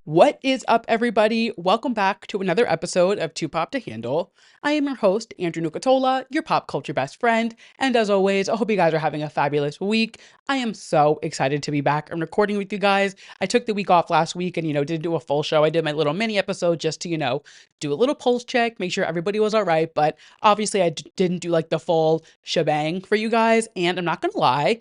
What is up, everybody? Welcome back to another episode of Too Pop to Handle. I am your host, Andrew Nucatola, your pop culture best friend. And as always, I hope you guys are having a fabulous week. I am so excited to be back and recording with you guys. I took the week off last week and, didn't do a full show. I did my little mini episode just to, do a little pulse check, make sure everybody was all right. But obviously, I didn't do like the full shebang for you guys. And I'm not going to lie,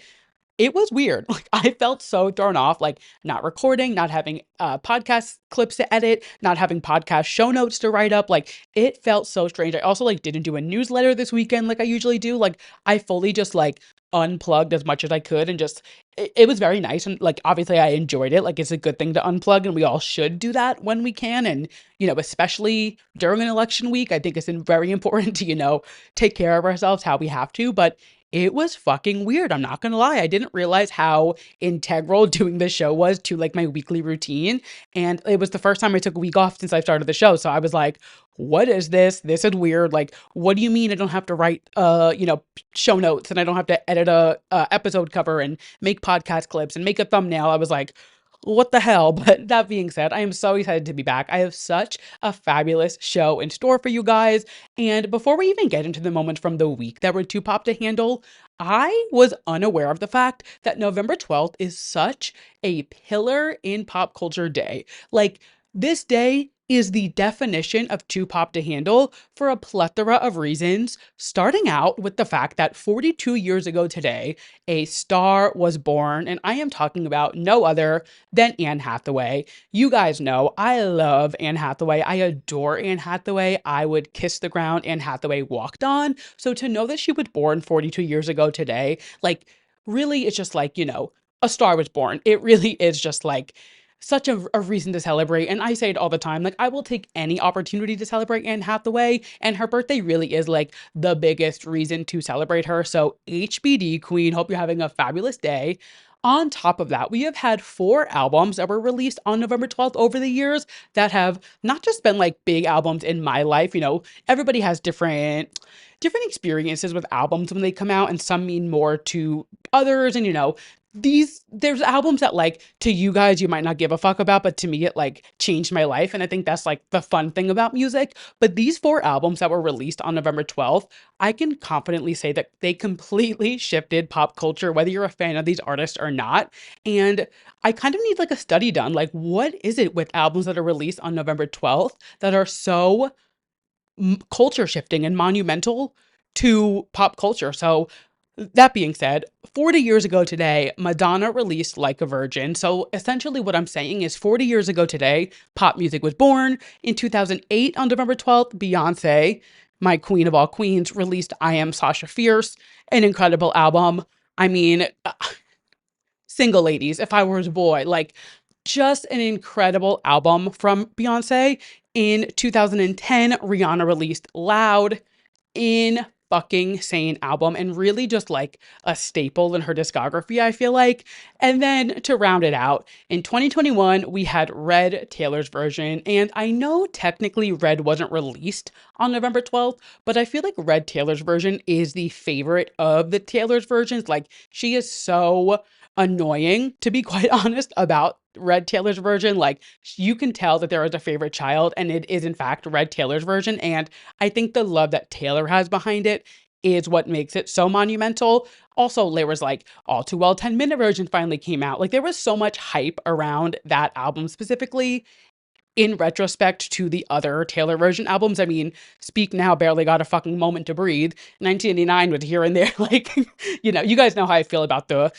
it was weird. Like I felt so thrown off, like not recording, not having podcast clips to edit, not having podcast show notes to write up. Like it felt so strange. I also like didn't do a newsletter this weekend like I usually do. Like I fully just like unplugged as much as I could and just it was very nice and like obviously I enjoyed it. Like it's a good thing to unplug and we all should do that when we can. And especially during an election week, I think it's very important to take care of ourselves how we have to. But it was fucking weird. I'm not gonna lie. I didn't realize how integral doing the show was to like my weekly routine. And it was the first time I took a week off since I started the show. So I was like, what is this? This is weird. Like, what do you mean I don't have to write show notes and I don't have to edit a episode cover and make podcast clips and make a thumbnail? I was like, what the hell? But that being said, I am so excited to be back. I have such a fabulous show in store for you guys. And before we even get into the moments from the week that were too pop to handle, I was unaware of the fact that November 12th is such a pillar in pop culture day. Like, this day is the definition of too pop to handle for a plethora of reasons, starting out with the fact that 42 years ago today, a star was born, and I am talking about no other than Anne Hathaway. You guys know I love Anne Hathaway. I adore Anne Hathaway. I would kiss the ground Anne Hathaway walked on. So to know that she was born 42 years ago today, like really, it's just like, a star was born. It really is just like such a reason to celebrate. And I say it all the time, like I will take any opportunity to celebrate Anne Hathaway, and her birthday really is like the biggest reason to celebrate her. So HBD Queen, hope you're having a fabulous day. On top of that, we have had 4 albums that were released on November 12th over the years that have not just been like big albums in my life. Everybody has different experiences with albums when they come out, and some mean more to others. And there's albums that like to you guys you might not give a fuck about, but to me it like changed my life. And I think that's like the fun thing about music. But these 4 albums that were released on November 12th, I can confidently say that they completely shifted pop culture, whether you're a fan of these artists or not. And I kind of need like a study done. Like, what is it with albums that are released on November 12th that are so culture shifting and monumental to pop culture? So that being said, 40 years ago today, Madonna released Like a Virgin. So essentially what I'm saying is 40 years ago today, pop music was born. In 2008, on November 12th, Beyonce, my queen of all queens, released I Am Sasha Fierce, an incredible album. I mean, Single Ladies, If I Was a Boy, like just an incredible album from Beyonce. In 2010, Rihanna released Loud, in fucking sane album and really just like a staple in her discography, I feel like. And then to round it out, in 2021, we had Red, Taylor's version. And I know technically Red wasn't released on November 12th, but I feel like Red Taylor's version is the favorite of the Taylor's versions. Like she is so annoying, to be quite honest, about Red Taylor's version. Like you can tell that there is a favorite child, and it is in fact Red Taylor's version. And I think the love that Taylor has behind it is what makes it so monumental. Also, there was like All Too Well 10-minute version finally came out. Like there was so much hype around that album specifically. In retrospect to the other Taylor version albums, I mean, Speak Now barely got a fucking moment to breathe. 1989 was here and there. Like, you guys know how I feel about the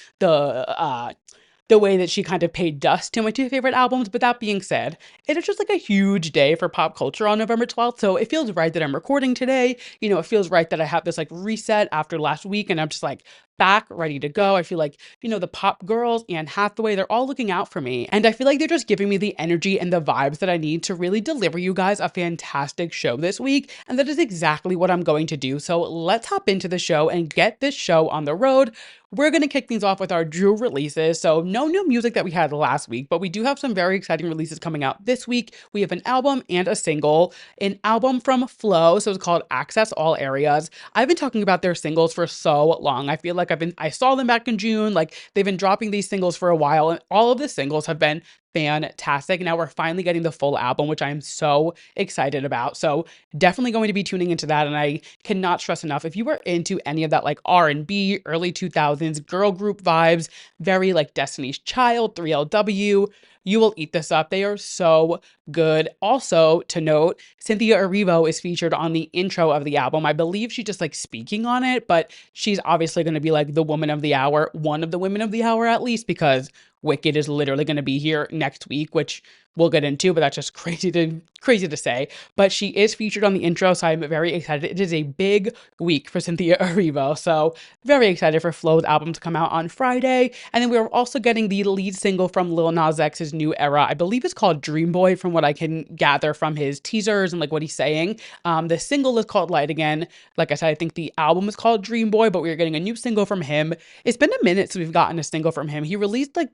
way that she kind of paid dust to my 2 favorite albums. But that being said, it is just like a huge day for pop culture on November 12th. So it feels right that I'm recording today. It feels right that I have this like reset after last week and I'm just like back, ready to go. I feel like, the pop girls, Anne Hathaway, they're all looking out for me. And I feel like they're just giving me the energy and the vibes that I need to really deliver you guys a fantastic show this week. And that is exactly what I'm going to do. So let's hop into the show and get this show on the road. We're going to kick things off with our Drew releases. So no new music that we had last week, but we do have some very exciting releases coming out this week. We have an album and a single, an album from Flow. So it's called Access All Areas. I've been talking about their singles for so long. I feel like I saw them back in June. Like they've been dropping these singles for a while, and all of the singles have been fantastic. Now we're finally getting the full album, which I'm so excited about. So definitely going to be tuning into that. And I cannot stress enough, if you were into any of that like R&B, early 2000s girl group vibes, very like Destiny's Child, 3LW, you will eat this up. They are so good. Also, to note, Cynthia Erivo is featured on the intro of the album. I believe she's just like speaking on it, but she's obviously going to be like the woman of the hour, one of the women of the hour at least, because Wicked is literally going to be here next week, which we'll get into, but that's just crazy to say. But she is featured on the intro, so I'm very excited. It is a big week for Cynthia Erivo, so very excited for Flow's album to come out on Friday. And then we're also getting the lead single from Lil Nas X's new era. I believe it's called Dream Boy, from what I can gather from his teasers and like what he's saying. The single is called Light Again. Like I said, I think the album is called Dream Boy, but we're getting a new single from him. It's been a minute since we've gotten a single from him. He released like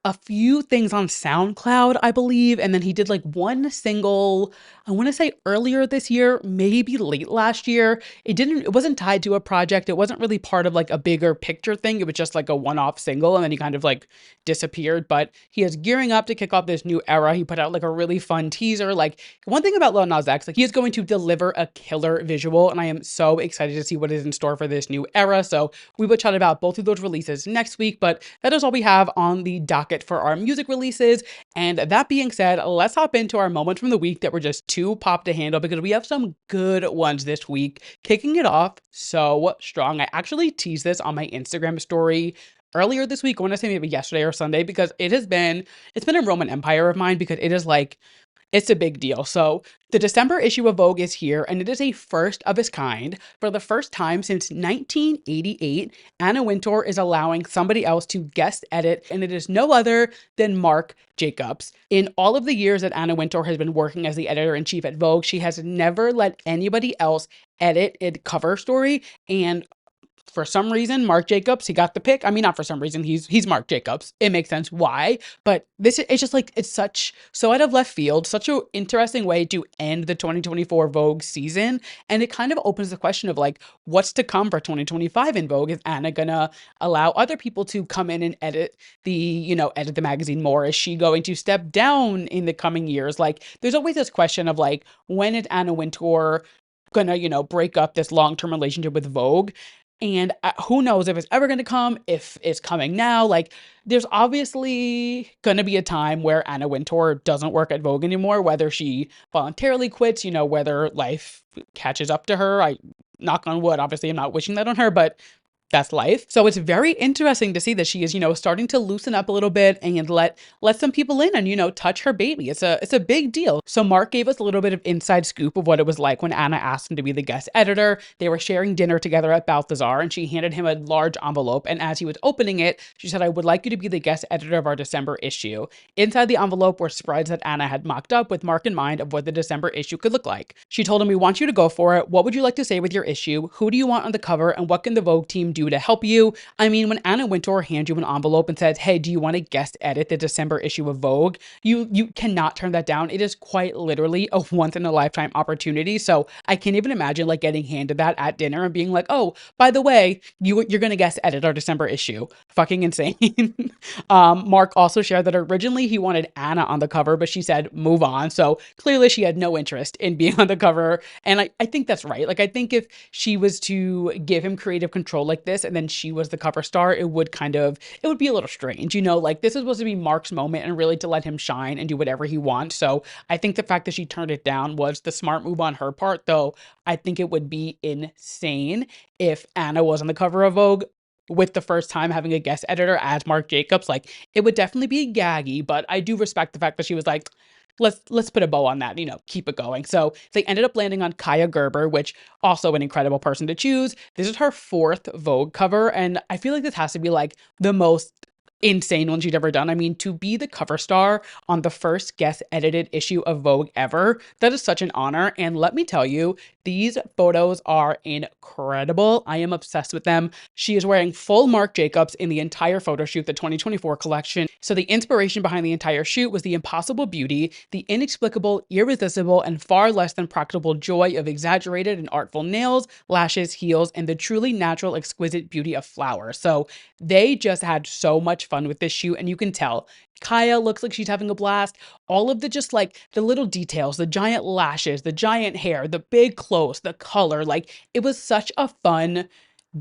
a few things on SoundCloud, I believe, and then he did like one single, I want to say earlier this year, maybe late last year. It wasn't tied to a project. It wasn't really part of like a bigger picture thing. It was just like a one-off single, and then he kind of like disappeared. But he is gearing up to kick off this new era. He put out like a really fun teaser. Like, one thing about Lil Nas X, like, he is going to deliver a killer visual, and I am so excited to see what is in store for this new era. So we will chat about both of those releases next week, but that is all we have on the docket for our music releases. And that being said, let's hop into our moment from the week that were just too pop to handle, because we have some good ones this week. Kicking it off so strong. I actually teased this on my Instagram story earlier this week. I want to say maybe yesterday or Sunday, because it's been a Roman Empire of mine, because it is like, it's a big deal. So the December issue of Vogue is here, and it is a first of its kind. For the first time since 1988, Anna Wintour is allowing somebody else to guest edit, and it is no other than Marc Jacobs. In all of the years that Anna Wintour has been working as the editor-in-chief at Vogue, she has never let anybody else edit a cover story. And for some reason, Marc Jacobs, he got the pick. I mean, not for some reason, he's Marc Jacobs. It makes sense why, but it's just like, it's so out of left field, such an interesting way to end the 2024 Vogue season. And it kind of opens the question of like, what's to come for 2025 in Vogue? Is Anna gonna allow other people to come in and edit the magazine more? Is she going to step down in the coming years? Like, there's always this question of like, when is Anna Wintour gonna, break up this long-term relationship with Vogue? And who knows if it's ever going to come, if it's coming now. Like, there's obviously going to be a time where Anna Wintour doesn't work at Vogue anymore, whether she voluntarily quits, whether life catches up to her. I knock on wood, obviously I'm not wishing that on her, but that's life. So it's very interesting to see that she is, starting to loosen up a little bit and let some people in and, touch her baby. It's a big deal. So Marc gave us a little bit of inside scoop of what it was like when Anna asked him to be the guest editor. They were sharing dinner together at Balthazar, and she handed him a large envelope. And as he was opening it, she said, "I would like you to be the guest editor of our December issue." Inside the envelope were spreads that Anna had mocked up with Marc in mind of what the December issue could look like. She told him, "We want you to go for it. What would you like to say with your issue? Who do you want on the cover? And what can the Vogue team do to help you?" I mean, when Anna Wintour hands you an envelope and says, "Hey, do you want to guest edit the December issue of Vogue?" You cannot turn that down. It is quite literally a once in a lifetime opportunity. So I can't even imagine like getting handed that at dinner and being like, "Oh, by the way, you're going to guest edit our December issue." Fucking insane. Marc also shared that originally he wanted Anna on the cover, but she said, "Move on." So clearly she had no interest in being on the cover. And I think that's right. Like, I think if she was to give him creative control like this, and then she was the cover star, it would be a little strange, like, this is supposed to be Marc's moment and really to let him shine and do whatever he wants. So I think the fact that she turned it down was the smart move on her part, though I think it would be insane if Anna was on the cover of Vogue with the first time having a guest editor as Marc Jacobs. Like, it would definitely be gaggy, but I do respect the fact that she was like, let's put a bow on that, keep it going. So they ended up landing on Kaya Gerber, which also an incredible person to choose. This is her 4th Vogue cover, and I feel like this has to be like the most insane one she'd ever done. I mean, to be the cover star on the first guest edited issue of Vogue ever, that is such an honor. And let me tell you, these photos are incredible. I am obsessed with them. She is wearing full Marc Jacobs in the entire photo shoot, the 2024 collection. So the inspiration behind the entire shoot was the impossible beauty, the inexplicable, irresistible, and far less than practical joy of exaggerated and artful nails, lashes, heels, and the truly natural, exquisite beauty of flowers. So they just had so much fun with this shoot, and you can tell Kaya looks like she's having a blast. All of the just like the little details, the giant lashes, the giant hair, the big clothes, the color, like it was such a fun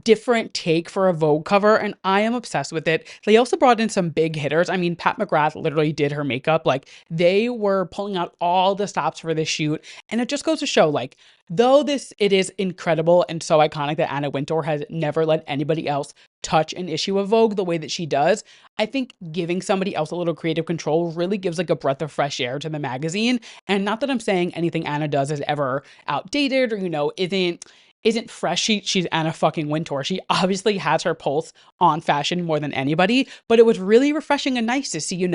different take for a Vogue cover, and I am obsessed with it. They also brought in some big hitters. I mean, Pat McGrath literally did her makeup. Like they were pulling out all the stops for this shoot, and it just goes to show, like, though this it is incredible and so iconic that Anna Wintour has never let anybody else touch an issue of Vogue the way that she does. I think giving somebody else a little creative control really gives like a breath of fresh air to the magazine. And not that I'm saying anything Anna does is ever outdated or, isn't fresh. She's Anna fucking Wintour. She obviously has her pulse on fashion more than anybody, but it was really refreshing and nice to see,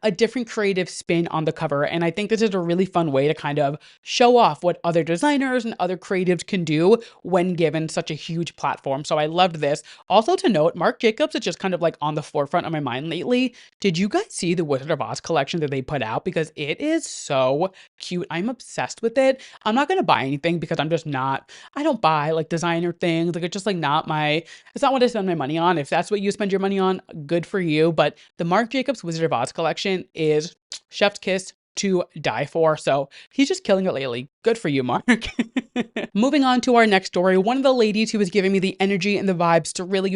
a different creative spin on the cover. And I think this is a really fun way to kind of show off what other designers and other creatives can do when given such a huge platform. So I loved this. Also to note, Marc Jacobs is just kind of like on the forefront of my mind lately. Did you guys see the Wizard of Oz collection that they put out? Because it is so cute. I'm obsessed with it. I'm not going to buy anything because I don't buy like designer things. Like it's just like it's not what I spend my money on. If that's what you spend your money on, good for you. But the Marc Jacobs Wizard of Oz collection is chef's kiss to die for. So he's just killing it lately. Good for you, Mark. Moving on to our next story, one of the ladies who was giving me the energy and the vibes to really,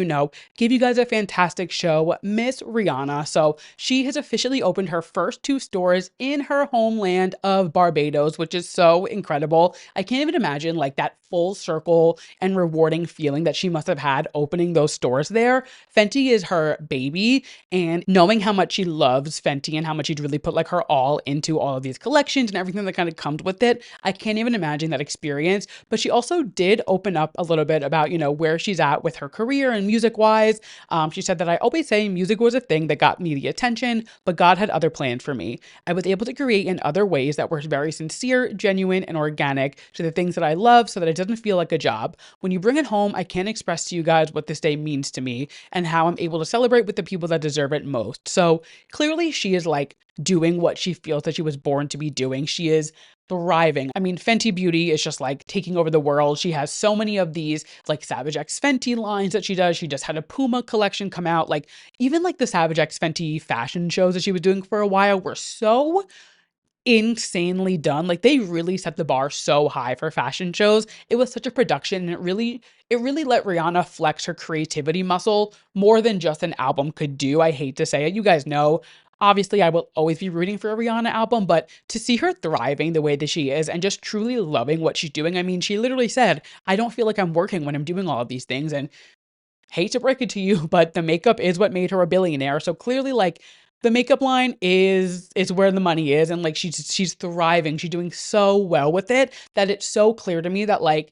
give you guys a fantastic show, Miss Rihanna. So she has officially opened her first 2 stores in her homeland of Barbados, which is so incredible. I can't even imagine like that full circle and rewarding feeling that she must have had opening those stores there. Fenty is her baby, and knowing how much she loves Fenty and how much she'd really put like her all into all of these collections and everything that kind of comes with it, I can't even imagine that experience. But she also did open up a little bit about, where she's at with her career and music wise. She said that I always say music was a thing that got me the attention, but God had other plans for me. I was able to create in other ways that were very sincere, genuine, and organic to the things that I love so that it doesn't feel like a job. When you bring it home, I can't express to you guys what this day means to me and how I'm able to celebrate with the people that deserve it most. So clearly she is like doing what she feels that she was born to be doing. She is thriving. I mean, Fenty Beauty is just like taking over the world. She has so many of these like Savage X Fenty lines that she does. She just had a Puma collection come out. Like even like the Savage X Fenty fashion shows that she was doing for a while were so insanely done. Like they really set the bar so high for fashion shows. It was such a production, and it really let Rihanna flex her creativity muscle more than just an album could do. I hate to say it. You guys know, obviously I will always be rooting for a Rihanna album, but to see her thriving the way that she is and just truly loving what she's doing. I mean, she literally said, "I don't feel like I'm working when I'm doing all of these things." And hate to break it to you, but the makeup is what made her a billionaire. So clearly, like the makeup line is where the money is, and like she's thriving. She's doing so well with it that it's so clear to me that like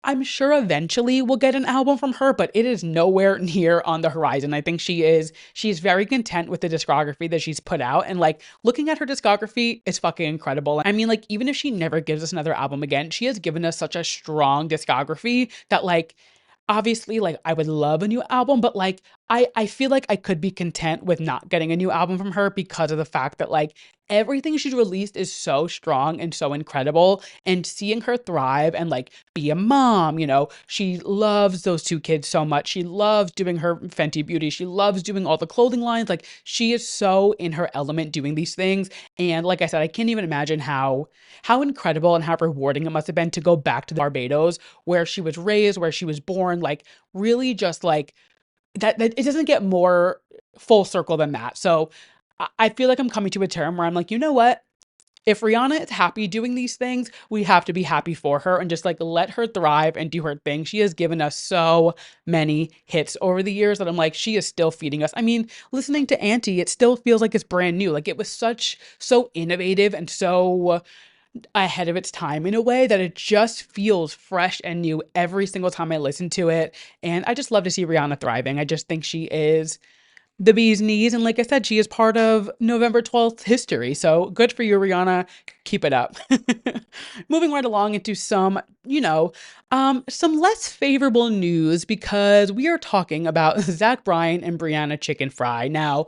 I'm sure eventually we'll get an album from her, but it is nowhere near on the horizon. I think she's very content with the discography that she's put out. And like looking at her discography is fucking incredible. I mean, like, even if she never gives us another album again, she has given us such a strong discography that like obviously like I would love a new album, but like I feel like I could be content with not getting a new album from her because of the fact that like everything she's released is so strong and so incredible, and seeing her thrive and like be a mom, she loves those 2 kids so much. She loves doing her Fenty Beauty. She loves doing all the clothing lines. Like she is so in her element doing these things. And like I said, I can't even imagine how incredible and how rewarding it must have been to go back to Barbados where she was raised, where she was born, like really just like that it doesn't get more full circle than that. So I feel like I'm coming to a term where I'm like, you know what? If Rihanna is happy doing these things, we have to be happy for her and just like let her thrive and do her thing. She has given us so many hits over the years that I'm like, she is still feeding us. I mean, listening to Auntie, it still feels like it's brand new. Like it was so innovative and so ahead of its time in a way that it just feels fresh and new every single time I listen to it. And I just love to see Rihanna thriving. I just think she is the bee's knees. And like I said, she is part of November 12th history. So good for you, Rihanna. Keep it up. Moving right along into some less favorable news because we are talking about Zach Bryan and Brianna Chickenfry. Now,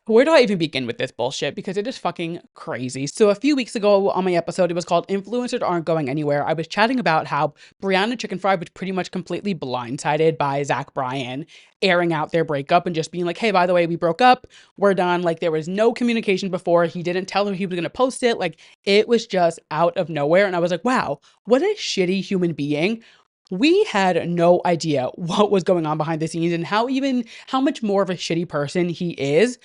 Where do I even begin with this bullshit? Because it is fucking crazy. So a few weeks ago on my episode, it was called Influencers Aren't Going Anywhere. I was chatting about how Brianna Chickenfry was pretty much completely blindsided by Zach Bryan airing out their breakup and just being like, hey, by the way, we broke up. We're done. Like there was no communication before. He didn't tell her he was going to post it. Like it was just out of nowhere. And I was like, wow, what a shitty human being. We had no idea what was going on behind the scenes and how much more of a shitty person he is.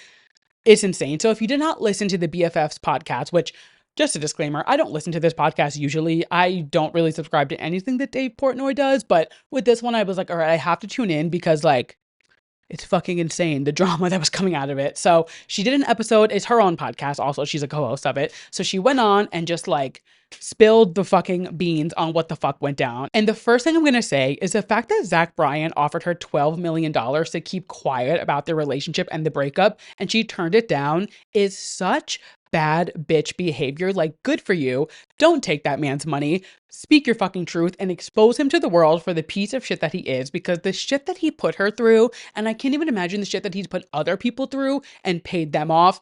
It's insane. So if you did not listen to the BFFs podcast, which just a disclaimer, I don't listen to this podcast usually. I don't really subscribe to anything that Dave Portnoy does, but with this one, I was like, all right, I have to tune in because like it's fucking insane, the drama that was coming out of it. So she did an episode, it's her own podcast also, she's a co-host of it. So she went on and just like spilled the fucking beans on what the fuck went down. And the first thing I'm gonna say is the fact that Zach Bryan offered her $12 million to keep quiet about their relationship and the breakup, and she turned it down is such bad bitch behavior. Like, good for you. Don't take that man's money. Speak your fucking truth and expose him to the world for the piece of shit that he is, because the shit that he put her through, and I can't even imagine the shit that he's put other people through and paid them off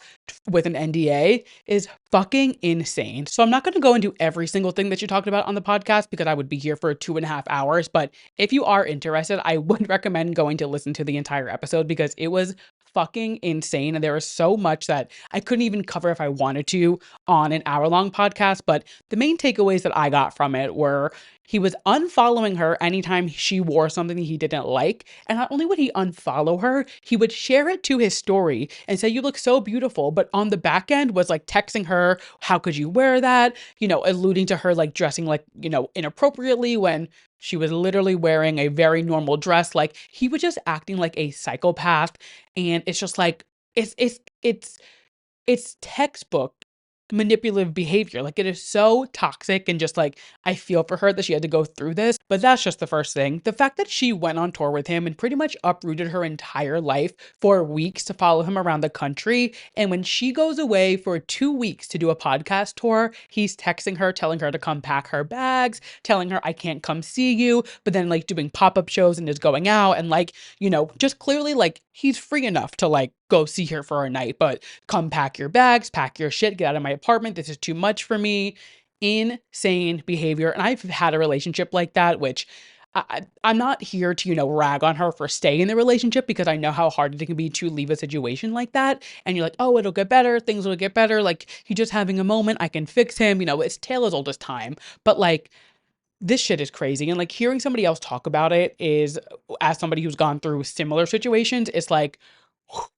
with an NDA, is fucking insane. So I'm not going to go into every single thing that you talked about on the podcast because I would be here for 2.5 hours. But if you are interested, I would recommend going to listen to the entire episode because it was fucking insane. And there was so much that I couldn't even cover if I wanted to on an hour-long podcast. But the main takeaways that I got from it were he was unfollowing her anytime she wore something he didn't like. And not only would he unfollow her, he would share it to his story and say, you look so beautiful. But on the back end was like texting her, how could you wear that? You know, alluding to her like dressing like, you know, inappropriately when she was literally wearing a very normal dress. Like he was just acting like a psychopath. And it's just like, it's textbook manipulative behavior. Like it is so toxic, and just like I feel for her that she had to go through this. But that's just the first thing. The fact that she went on tour with him and pretty much uprooted her entire life for weeks to follow him around the country. And when she goes away for 2 weeks to do a podcast tour, he's texting her, telling her to come pack her bags, telling her I can't come see you, but then like doing pop-up shows and is going out and like, you know, just clearly like he's free enough to like go see her for a night, but come pack your bags, pack your shit, get out of my apartment. This is too much for me. Insane behavior. And I've had a relationship like that, which I'm not here to, you know, rag on her for staying in the relationship because I know how hard it can be to leave a situation like that. And you're like, oh, it'll get better. Things will get better. Like he's just having a moment. I can fix him. You know, it's tale as old as time. But like, this shit is crazy. And like hearing somebody else talk about it is, as somebody who's gone through similar situations, it's like,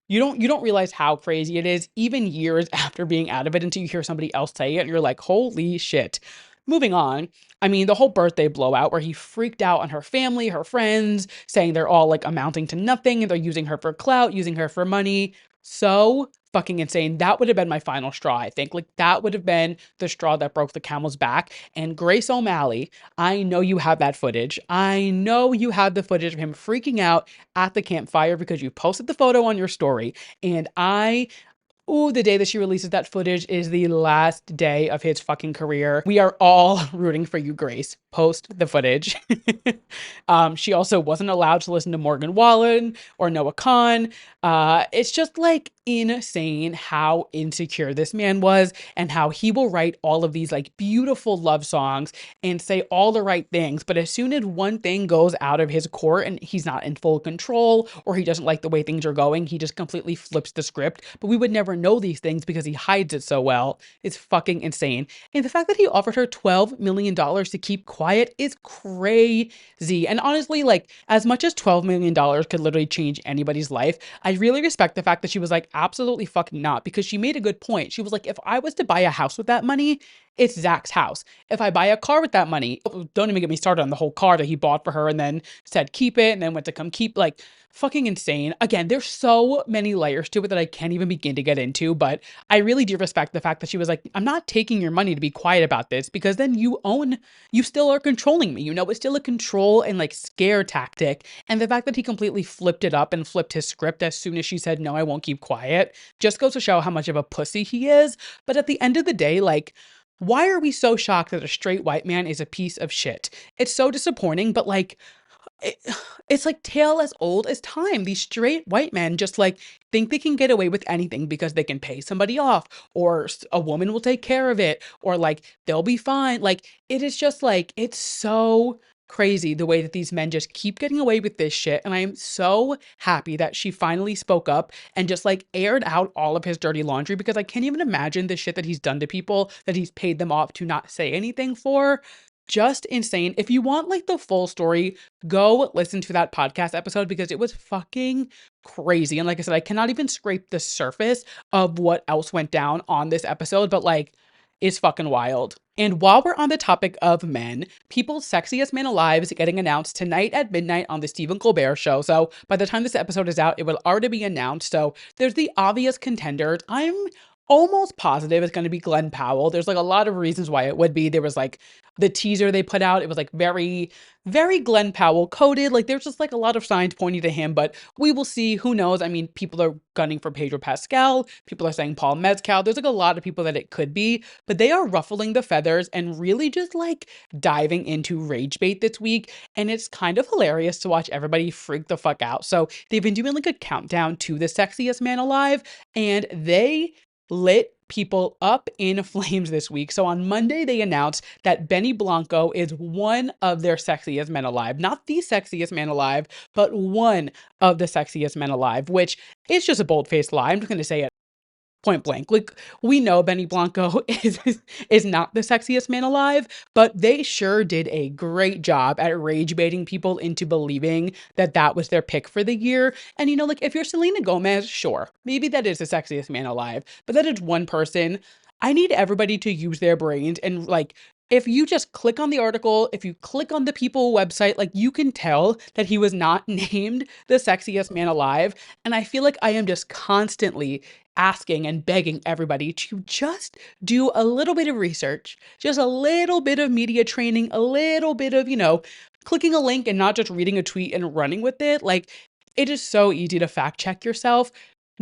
you don't realize how crazy it is even years after being out of it until you hear somebody else say it and you're like, holy shit. Moving on. I mean, the whole birthday blowout where he freaked out on her family, her friends, saying they're all like amounting to nothing and they're using her for clout, using her for money. So fucking insane. That would have been my final straw, I think. Like that would have been the straw that broke the camel's back. And Grace O'Malley, I know you have that footage. I know you have the footage of him freaking out at the campfire because you posted the photo on your story. And the day that she releases that footage is the last day of his fucking career. We are all rooting for you, Grace. Post the footage. She also wasn't allowed to listen to Morgan Wallen or Noah Khan. It's just like insane how insecure this man was and how he will write all of these like beautiful love songs and say all the right things. But as soon as one thing goes out of his court and he's not in full control or he doesn't like the way things are going, he just completely flips the script. But we would never know these things because he hides it so well. It's fucking insane. And the fact that he offered her $12 million to keep quiet is crazy. And honestly, like as much as $12 million could literally change anybody's life, I really respect the fact that she was like, absolutely fucking not, because she made a good point. She was like, if I was to buy a house with that money, it's Zach's house. If I buy a car with that money, don't even get me started on the whole car that he bought for her and then said keep it and then went to come keep, like fucking insane. Again, there's so many layers to it that I can't even begin to get into, but I really do respect the fact that she was like, I'm not taking your money to be quiet about this because then you still are controlling me. You know, it's still a control and like scare tactic. And the fact that he completely flipped it up and flipped his script as soon as she said, no, I won't keep quiet, just goes to show how much of a pussy he is. But at the end of the day, like, why are we so shocked that a straight white man is a piece of shit? It's so disappointing, but like, it, it's like tale as old as time. These straight white men just like think they can get away with anything because they can pay somebody off, or a woman will take care of it, or like they'll be fine. Like it is just like, it's so crazy the way that these men just keep getting away with this shit. And I am so happy that she finally spoke up and just like aired out all of his dirty laundry, because I can't even imagine the shit that he's done to people that he's paid them off to not say anything for. Just insane. If you want like the full story, go listen to that podcast episode because it was fucking crazy. And like I said, I cannot even scrape the surface of what else went down on this episode, but like it's fucking wild. And while we're on the topic of men, People's Sexiest Man Alive is getting announced tonight at midnight on the Stephen Colbert Show. So by the time this episode is out, it will already be announced. So there's the obvious contenders. I'm almost positive it's going to be Glenn Powell. There's like a lot of reasons why it would be. There was like the teaser they put out. It was like very, very Glenn Powell coded. Like there's just like a lot of signs pointing to him, but we will see. Who knows? I mean, people are gunning for Pedro Pascal. People are saying Paul Mescal. There's like a lot of people that it could be, but they are ruffling the feathers and really just like diving into rage bait this week. And it's kind of hilarious to watch everybody freak the fuck out. So they've been doing like a countdown to the Sexiest Man Alive, and they lit people up in flames this week. So on Monday, they announced that Benny Blanco is one of their sexiest men alive. Not the sexiest man alive, but one of the sexiest men alive, which is just a bold-faced lie. I'm just going to say it point blank. Like we know Benny Blanco is not the sexiest man alive, but they sure did a great job at rage baiting people into believing that that was their pick for the year. And you know, like if you're Selena Gomez, sure, maybe that is the sexiest man alive, but that is one person. I need everybody to use their brains and like, if you just click on the article, if you click on the People website, like you can tell that he was not named the sexiest man alive. And I feel like I am just constantly asking and begging everybody to just do a little bit of research, just a little bit of media training, a little bit of, you know, clicking a link and not just reading a tweet and running with it. Like it is so easy to fact check yourself.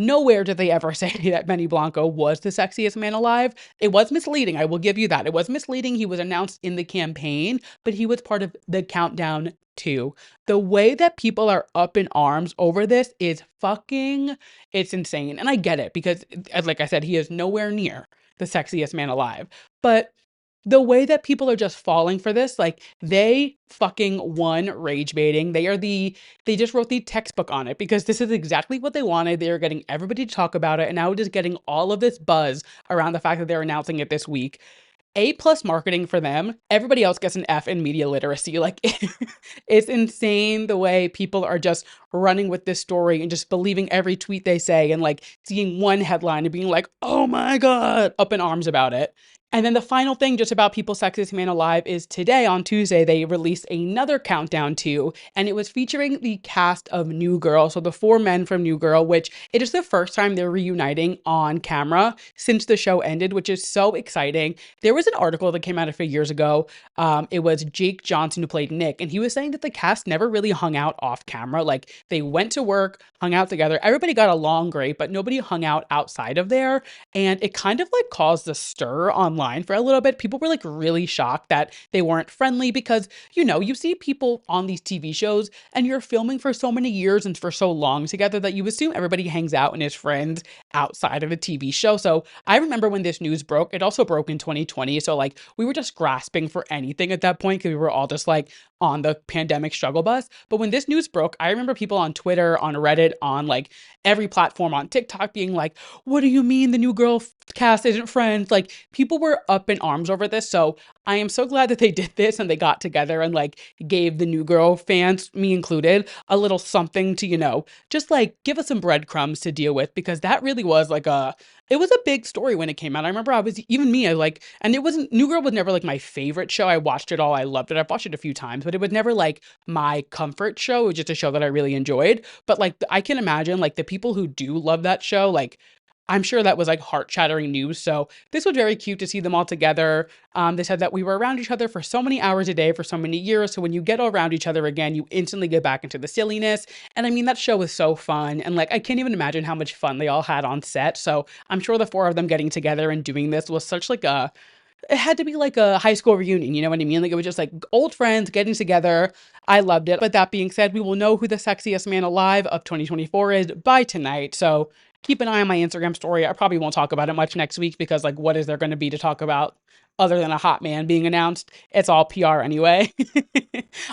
Nowhere did they ever say that Benny Blanco was the sexiest man alive. It was misleading. I will give you that. It was misleading. He was announced in the campaign, but he was part of the countdown too. The way that people are up in arms over this is fucking, it's insane. And I get it because, like I said, he is nowhere near the sexiest man alive. But the way that people are just falling for this, like they fucking won rage baiting. They just wrote the textbook on it because this is exactly what they wanted. They are getting everybody to talk about it. And now it is getting all of this buzz around the fact that they're announcing it this week. A+ marketing for them. Everybody else gets an F in media literacy. Like it's insane the way people are just running with this story and just believing every tweet they say and like seeing one headline and being like, oh my God, up in arms about it. And then the final thing just about People's Sexiest Man Alive is today on Tuesday, they released another countdown too, and it was featuring the cast of New Girl. So the 4 men from New Girl, which it is the first time they're reuniting on camera since the show ended, which is so exciting. There was an article that came out a few years ago. It was Jake Johnson who played Nick, and he was saying that the cast never really hung out off camera. Like they went to work, hung out together. Everybody got along great, but nobody hung out outside of there. And it kind of like caused a stir online for a little bit. People were like really shocked that they weren't friendly because, you know, you see people on these TV shows and you're filming for so many years and for so long together that you assume everybody hangs out and is friends outside of a TV show. So I remember when this news broke, it also broke in 2020. So like we were just grasping for anything at that point because we were all just like on the pandemic struggle bus. But when this news broke, I remember people on Twitter, on Reddit, on like every platform, on TikTok being like, what do you mean the New Girl cast isn't friends? Like people were up in arms over this. So I am so glad that they did this and they got together and like gave the New Girl fans, me included, a little something to, you know, just like give us some breadcrumbs to deal with, because that really was like it was a big story when it came out. I remember even me, I like, and it wasn't, New Girl was never like my favorite show. I watched it all. I loved it. I've watched it a few times, but it was never like my comfort show. It was just a show that I really enjoyed. But like, I can imagine like the people who do love that show, like, I'm sure that was like heart-shattering news. So this was very cute to see them all together. They said that we were around each other for so many hours a day for so many years. So when you get around each other again, you instantly get back into the silliness. And I mean, that show was so fun. And like, I can't even imagine how much fun they all had on set. So I'm sure the 4 of them getting together and doing this was such like it had to be like a high school reunion, you know what I mean? Like, it was just like old friends getting together. I loved it. But that being said, we will know who the sexiest man alive of 2024 is by tonight. So keep an eye on my Instagram story. I probably won't talk about it much next week because, like, what is there going to be to talk about other than a hot man being announced? It's all PR anyway.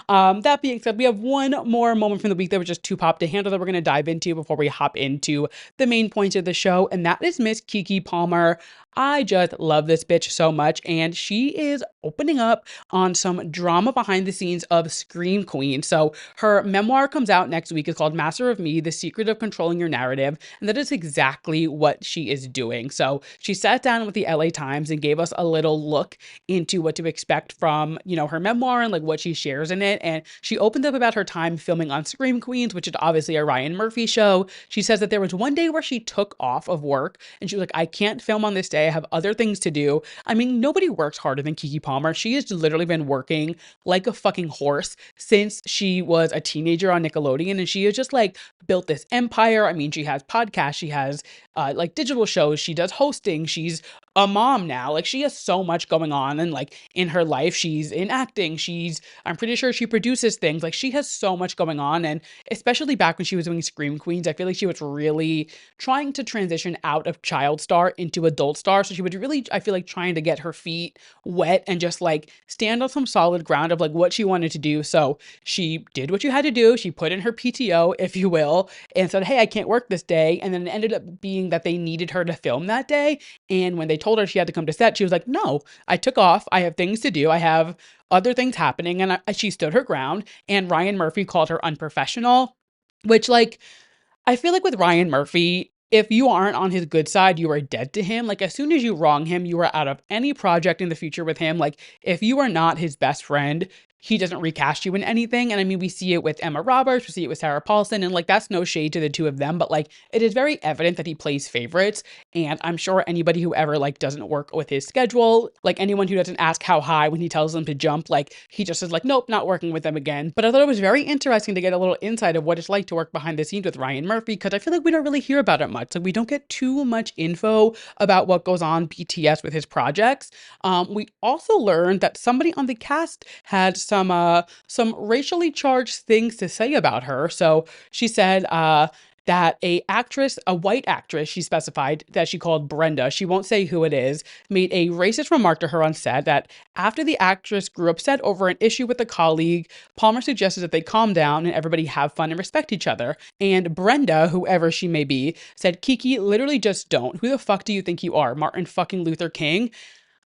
That being said, we have one more moment from the week that was just too pop to handle that we're going to dive into before we hop into the main points of the show, and that is Miss Keke Palmer. I just love this bitch so much, and she is opening up on some drama behind the scenes of Scream Queen. So her memoir comes out next week. It's called Master of Me, The Secret of Controlling Your Narrative, and that is exactly what she is doing. So she sat down with the LA Times and gave us a little look into what to expect from, her memoir and like what she shares in it. And she opened up about her time filming on Scream Queens, which is obviously a Ryan Murphy show. She says that there was one day where she took off of work and she was like, I can't film on this day. I have other things to do. I mean, nobody works harder than Keke Palmer. She has literally been working like a fucking horse since she was a teenager on Nickelodeon. And she has just like built this empire. I mean, she has podcasts, she has like digital shows, she does hosting, she's a mom now. Like, she has so much going on, and like in her life, she's in acting. I'm pretty sure she produces things. Like, she has so much going on. And especially back when she was doing Scream Queens, I feel like she was really trying to transition out of child star into adult star. So she was really, I feel like, trying to get her feet wet and just like stand on some solid ground of like what she wanted to do. So she did what you had to do. She put in her PTO, if you will, and said, hey, I can't work this day. And then it ended up being that they needed her to film that day. And when they told her she had to come to set, she was like, no, I took off. I have things to do. I have other things happening. And she stood her ground. And Ryan Murphy called her unprofessional, which, like, I feel like with Ryan Murphy, if you aren't on his good side, you are dead to him. Like, as soon as you wrong him, you are out of any project in the future with him. Like, if you are not his best friend, he doesn't recast you in anything. And I mean, we see it with Emma Roberts, we see it with Sarah Paulson, and like, that's no shade to the two of them, but like, it is very evident that he plays favorites. And I'm sure anybody who ever like doesn't work with his schedule, like anyone who doesn't ask how high when he tells them to jump, like, he just is like, nope, not working with them again. But I thought it was very interesting to get a little insight of what it's like to work behind the scenes with Ryan Murphy, because I feel like we don't really hear about it much. Like, we don't get too much info about what goes on BTS with his projects. We also learned that somebody on the cast had some racially charged things to say about her. So she said that a white actress, she specified, that she called Brenda, she won't say who it is, made a racist remark to her on set that after the actress grew upset over an issue with a colleague, Palmer suggested that they calm down and everybody have fun and respect each other. And Brenda, whoever she may be, said, Keke, literally just don't. Who the fuck do you think you are, Martin fucking Luther King?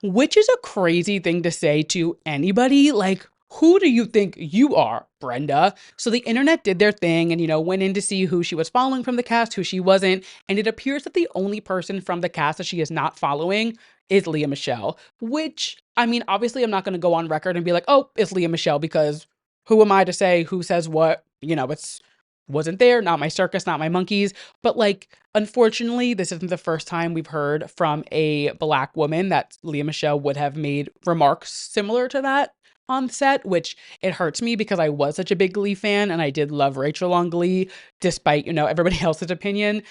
Which is a crazy thing to say to anybody. Like, who do you think you are, Brenda? So the internet did their thing and, went in to see who she was following from the cast, who she wasn't. And it appears that the only person from the cast that she is not following is Lea Michele, which, I mean, obviously I'm not going to go on record and be like, oh, it's Lea Michele, because who am I to say who says what? It's wasn't there, not my circus, not my monkeys. But like, unfortunately, this isn't the first time we've heard from a Black woman that Lea Michele would have made remarks similar to that on set, which it hurts me because I was such a big Glee fan and I did love Rachel on Glee, despite, everybody else's opinion,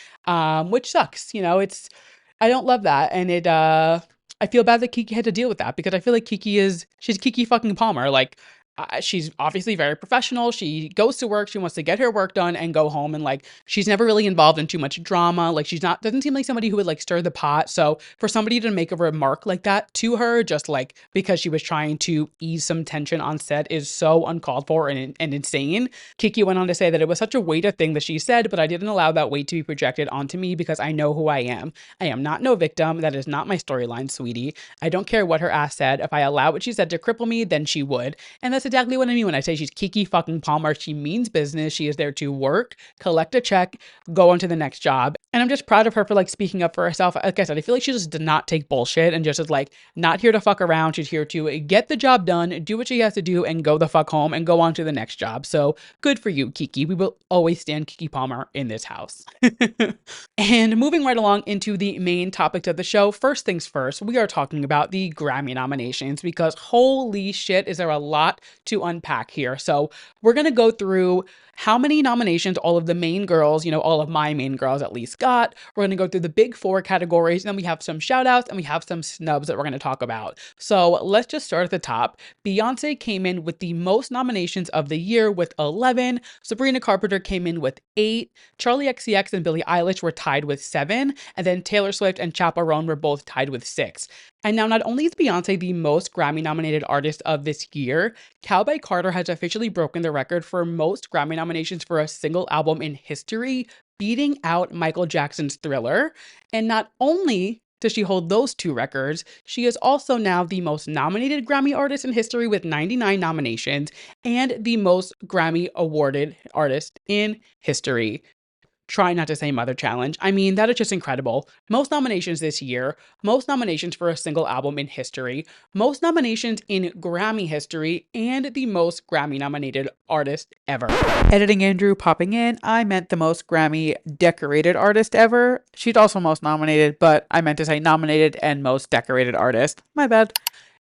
which sucks. I don't love that. And I feel bad that Keke had to deal with that, because I feel like she's Keke fucking Palmer. Like, she's obviously very professional. She goes to work. She wants to get her work done and go home. And like, she's never really involved in too much drama. Like, doesn't seem like somebody who would like stir the pot. So for somebody to make a remark like that to her, just like because she was trying to ease some tension on set, is so uncalled for and insane. Keke went on to say that it was such a weighted thing that she said, but I didn't allow that weight to be projected onto me because I know who I am. I am not no victim. That is not my storyline, sweetie. I don't care what her ass said. If I allow what she said to cripple me, then she would. And that's exactly what I mean when I say she's Keke fucking Palmer. She means business. She is there to work, collect a check, go on to the next job. And I'm just proud of her for like speaking up for herself. Like I said, I feel like she just did not take bullshit and just is like not here to fuck around. She's here to get the job done, do what she has to do, and go the fuck home and go on to the next job. So good for you, Keke. We will always stand Keke Palmer in this house. And moving right along into the main topics of the show, first things first, we are talking about the Grammy nominations, because holy shit, is there a lot to unpack here. So we're going to go through how many nominations all of the main girls, all of my main girls at least, got. dot. We're going to go through the big four categories, and then we have some shout outs and we have some snubs that we're going to talk about. So let's just start at the top. Beyonce came in with the most nominations of the year with 11. Sabrina Carpenter came in with 8. Charlie XCX and Billie Eilish were tied with 7. And then Taylor Swift and Chaperone were both tied with 6. And now not only is Beyonce the most Grammy nominated artist of this year, Cowboy Carter has officially broken the record for most Grammy nominations for a single album in history, beating out Michael Jackson's Thriller. And not only does she hold those two records, she is also now the most nominated Grammy artist in history with 99 nominations and the most Grammy awarded artist in history. Try not to say Mother Challenge. I mean, that is just incredible. Most nominations this year, most nominations for a single album in history, most nominations in Grammy history, and the most Grammy nominated artist ever. Editing Andrew popping in, I meant the most Grammy decorated artist ever. She's also most nominated, but I meant to say nominated and most decorated artist. My bad.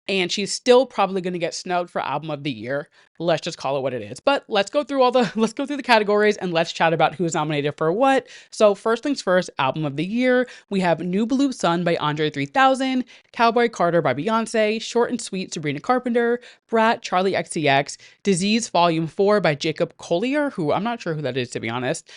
And she's still probably going to get snubbed for album of the year. Let's just call it what it is. But let's go through the categories and let's chat about who's nominated for what. So first things first, album of the year. We have New Blue Sun by Andre 3000, Cowboy Carter by Beyonce, Short and Sweet Sabrina Carpenter, Brat Charlie XCX, Disease Volume 4 by Jacob Collier, who I'm not sure who that is to be honest.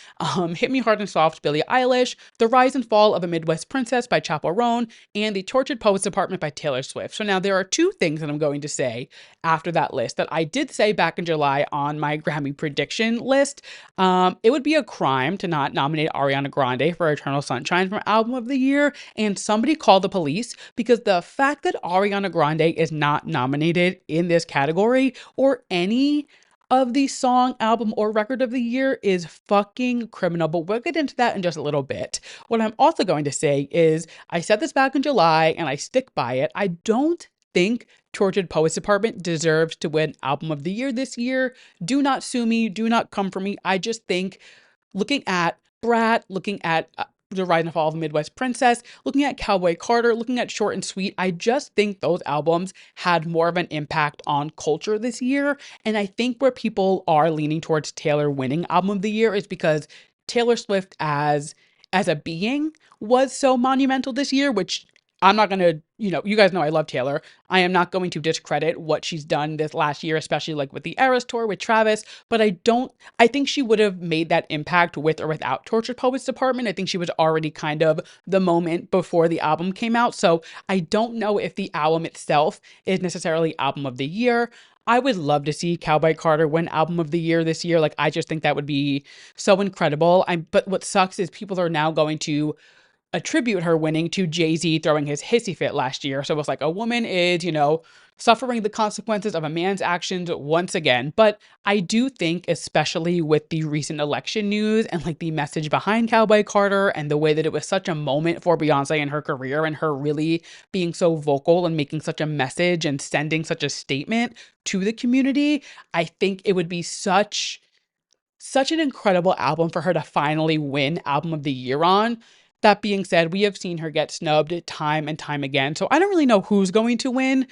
Hit Me Hard and Soft Billie Eilish, The Rise and Fall of a Midwest Princess by Chaperone, and The Tortured Poets Department by Taylor Swift. So now there are two things that I'm going to say after that list that I did say back in July on my Grammy prediction list. It would be a crime to not nominate Ariana Grande for Eternal Sunshine for Album of the Year, and somebody call the police, because the fact that Ariana Grande is not nominated in this category or any of the song, album, or record of the year is fucking criminal, but we'll get into that in just a little bit. What I'm also going to say is, I said this back in July and I stick by it. I don't think Tortured Poets Department deserves to win Album of the Year this year. Do not sue me. Do not come for me. I just think looking at Brat, looking at The Rise and Fall of the Midwest Princess, looking at Cowboy Carter, looking at Short and Sweet, I just think those albums had more of an impact on culture this year. And I think where people are leaning towards Taylor winning Album of the Year is because Taylor Swift as a being was so monumental this year, which I'm not going to, you guys know I love Taylor. I am not going to discredit what she's done this last year, especially like with the Eras tour with Travis, but I think she would have made that impact with or without Tortured Poets Department. I think she was already kind of the moment before the album came out. So I don't know if the album itself is necessarily Album of the Year. I would love to see Cowboy Carter win Album of the Year this year. Like, I just think that would be so incredible. But what sucks is people are now going to attribute her winning to Jay-Z throwing his hissy fit last year. So it was like a woman is, suffering the consequences of a man's actions once again. But I do think, especially with the recent election news and like the message behind Cowboy Carter and the way that it was such a moment for Beyonce in her career and her really being so vocal and making such a message and sending such a statement to the community, I think it would be such an incredible album for her to finally win Album of the Year on. That being said, we have seen her get snubbed time and time again, so I don't really know who's going to win.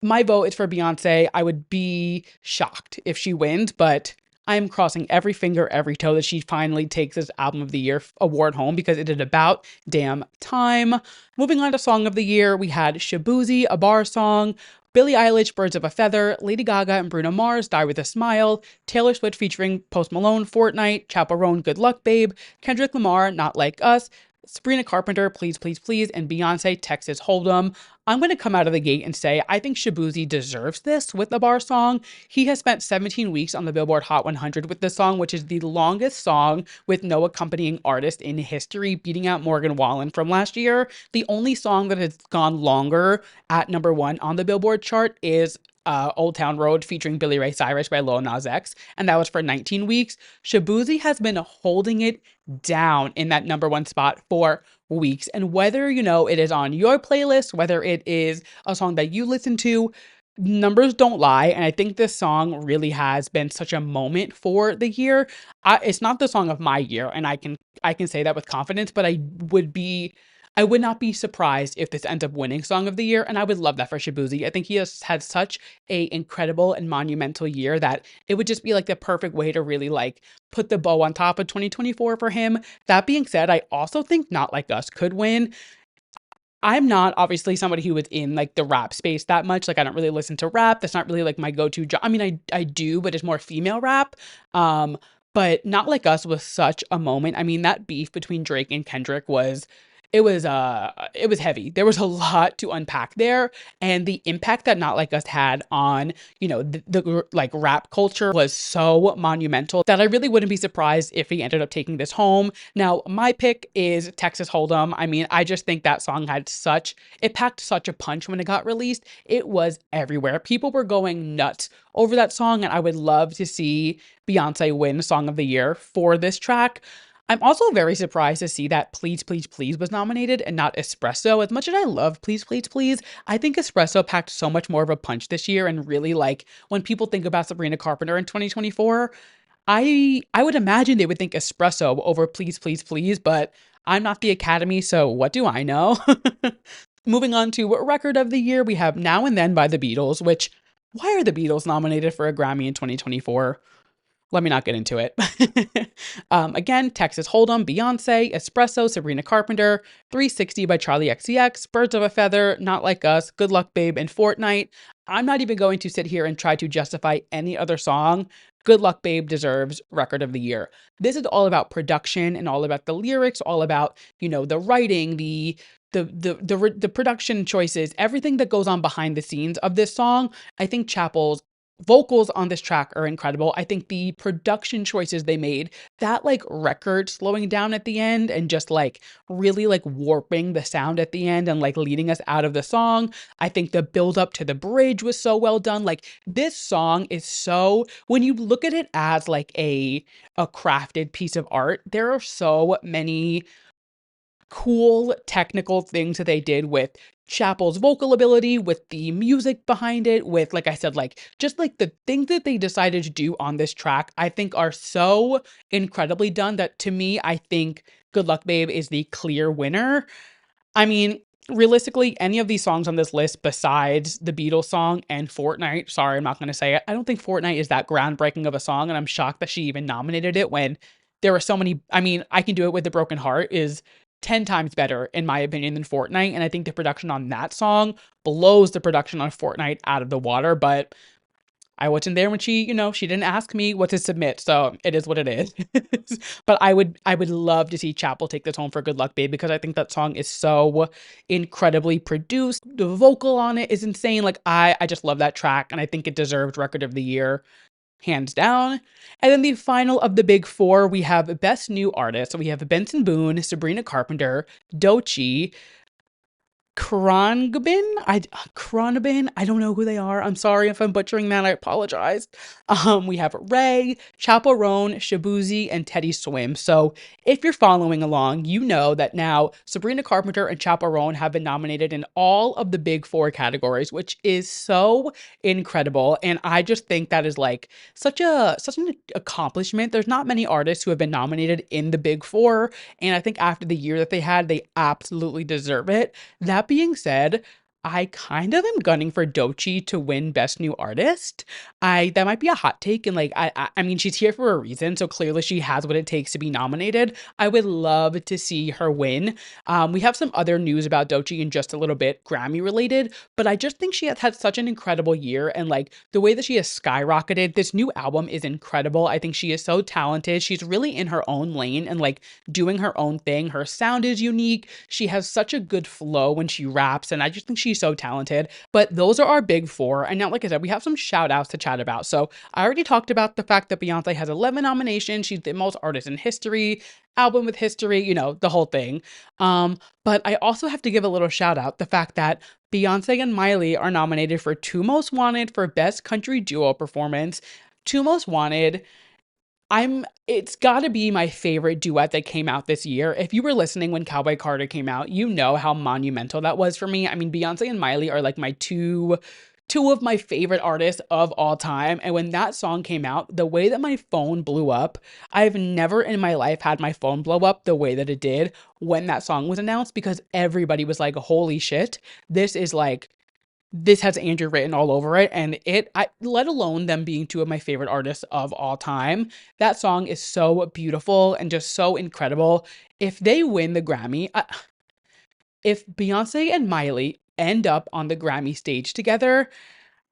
My vote is for Beyonce. I would be shocked if she wins, but I'm crossing every finger, every toe that she finally takes this Album of the Year award home, because it is about damn time. Moving on to Song of the Year, we had Shaboozey, A Bar Song, Billie Eilish, Birds of a Feather, Lady Gaga and Bruno Mars, Die With a Smile, Taylor Swift featuring Post Malone, Fortnite, Chaperone, Good Luck Babe, Kendrick Lamar, Not Like Us, Sabrina Carpenter, Please, Please, Please, and Beyonce, Texas Hold'em. I'm going to come out of the gate and say I think Shaboozey deserves this with the Bar Song. He has spent 17 weeks on the Billboard Hot 100 with this song, which is the longest song with no accompanying artist in history, beating out Morgan Wallen from last year. The only song that has gone longer at number 1 on the Billboard chart is Old Town Road featuring Billy Ray Cyrus by Lil Nas X, and that was for 19 weeks. Shaboozey has been holding it down in that number 1 spot for weeks, and whether it is on your playlist, whether it is a song that you listen to, numbers don't lie, and I think this song really has been such a moment for the year. It's not the song of my year, and I can say that with confidence, but I would be I would not be surprised if this ends up winning Song of the Year, and I would love that for Shabuzi. I think he has had such a incredible and monumental year that it would just be like the perfect way to really like put the bow on top of 2024 for him. That being said, I also think Not Like Us could win. I'm not obviously somebody who was in like the rap space that much. Like I don't really listen to rap. That's not really like my go-to I mean, I do, but it's more female rap. Um, but Not Like Us was such a moment. I mean, that beef between Drake and Kendrick was it was heavy. There was a lot to unpack there, and the impact that Not Like Us had on, like rap culture was so monumental that I really wouldn't be surprised if he ended up taking this home. Now, my pick is Texas Hold'em. I mean, I just think that song it packed such a punch when it got released. It was everywhere. People were going nuts over that song, and I would love to see Beyonce win Song of the Year for this track. I'm also very surprised to see that Please, Please, Please was nominated and not Espresso. As much as I love Please, Please, Please, I think Espresso packed so much more of a punch this year. And really, like, when people think about Sabrina Carpenter in 2024, I would imagine they would think Espresso over Please, Please, Please, but I'm not the Academy, so what do I know? Moving on to Record of the Year, we have Now and Then by the Beatles, which, why are the Beatles nominated for a Grammy in 2024? Let me not get into it. Again, Texas Hold'em, Beyonce, Espresso, Sabrina Carpenter, 360 by Charlie XCX, Birds of a Feather, Not Like Us, Good Luck Babe, and Fortnite. I'm not even going to sit here and try to justify any other song. Good Luck Babe deserves Record of the Year. This is all about production and all about the lyrics, all about, the writing, the production choices, everything that goes on behind the scenes of this song. I think Chapel's vocals on this track are incredible. I think the production choices they made, that like record slowing down at the end and just like really like warping the sound at the end and like leading us out of the song. I think the build up to the bridge was so well done. Like this song is so, when you look at it as like a crafted piece of art, there are so many cool technical things that they did with Chapel's vocal ability, with the music behind it, with, like I said, like just like the things that they decided to do on this track, I think are so incredibly done that to me, I think Good Luck Babe is the clear winner. I mean, realistically, any of these songs on this list besides the Beatles song and Fortnite, sorry, I'm not going to say it. I don't think Fortnite is that groundbreaking of a song, and I'm shocked that she even nominated it when there were so many. I mean, I Can Do It With a Broken Heart is 10 times better, in my opinion, than Fortnite, and I think the production on that song blows the production on Fortnite out of the water, but I wasn't there when she didn't ask me what to submit, so it is what it is. But I would love to see Chapel take this home for Good Luck Babe because I think that song is so incredibly produced. The vocal on it is insane. Like I just love that track, and I think it deserved Record of the Year, hands down. And then the final of the big four, we have Best New Artist. So we have Benson Boone, Sabrina Carpenter, Doechii, Krongbin. I don't know who they are. I'm sorry if I'm butchering that. I apologize. We have Ray, Chappell Roan, Shabuzi, and Teddy Swim. So if you're following along, you know that now Sabrina Carpenter and Chappell Roan have been nominated in all of the big four categories, which is so incredible. And I just think that is like such an accomplishment. There's not many artists who have been nominated in the big four. And I think after the year that they had, they absolutely deserve it. That being said, I kind of am gunning for Doechii to win Best New Artist. That might be a hot take, and like I mean, she's here for a reason, so clearly she has what it takes to be nominated. I would love to see her win. We have some other news about Doechii in just a little bit, Grammy related, but I just think she has had such an incredible year, and like the way that she has skyrocketed. This new album is incredible. I think she is so talented. She's really in her own lane and like doing her own thing. Her sound is unique. She has such a good flow when she raps, and I just think she's so talented. But those are our big four. And now, like I said, we have some shout outs to chat about. So I already talked about the fact that Beyonce has 11 nominations. She's the most artist in history, album with history, the whole thing. But I also have to give a little shout out the fact that Beyonce and Miley are nominated for Two Most Wanted for Best Country Duo Performance. Two Most Wanted, it's gotta be my favorite duet that came out this year. If you were listening when Cowboy Carter came out, you know how monumental that was for me. I mean, Beyonce and Miley are like my two two of my favorite artists of all time. And when that song came out, the way that my phone blew up, I've never in my life had my phone blow up the way that it did when that song was announced, because everybody was like, holy shit, this is like, this has Andrew written all over it. And let alone them being two of my favorite artists of all time. That song is so beautiful and just so incredible. If they win the Grammy, if Beyonce and Miley end up on the Grammy stage together,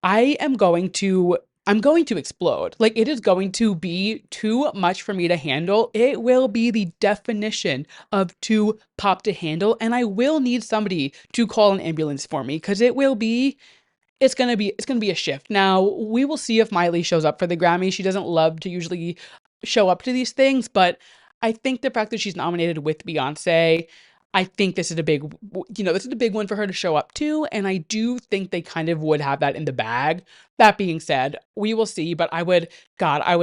I am going to I'm going to explode. Like, it is going to be too much for me to handle. It will be the definition of too pop to handle, and I will need somebody to call an ambulance for me, because it's gonna be a shift. Now, we will see if Miley shows up for the Grammy. She doesn't love to usually show up to these things, but I think the fact that she's nominated with Beyonce, I think this is a big one for her to show up to, and I do think they kind of would have that in the bag. That being said, we will see, but I would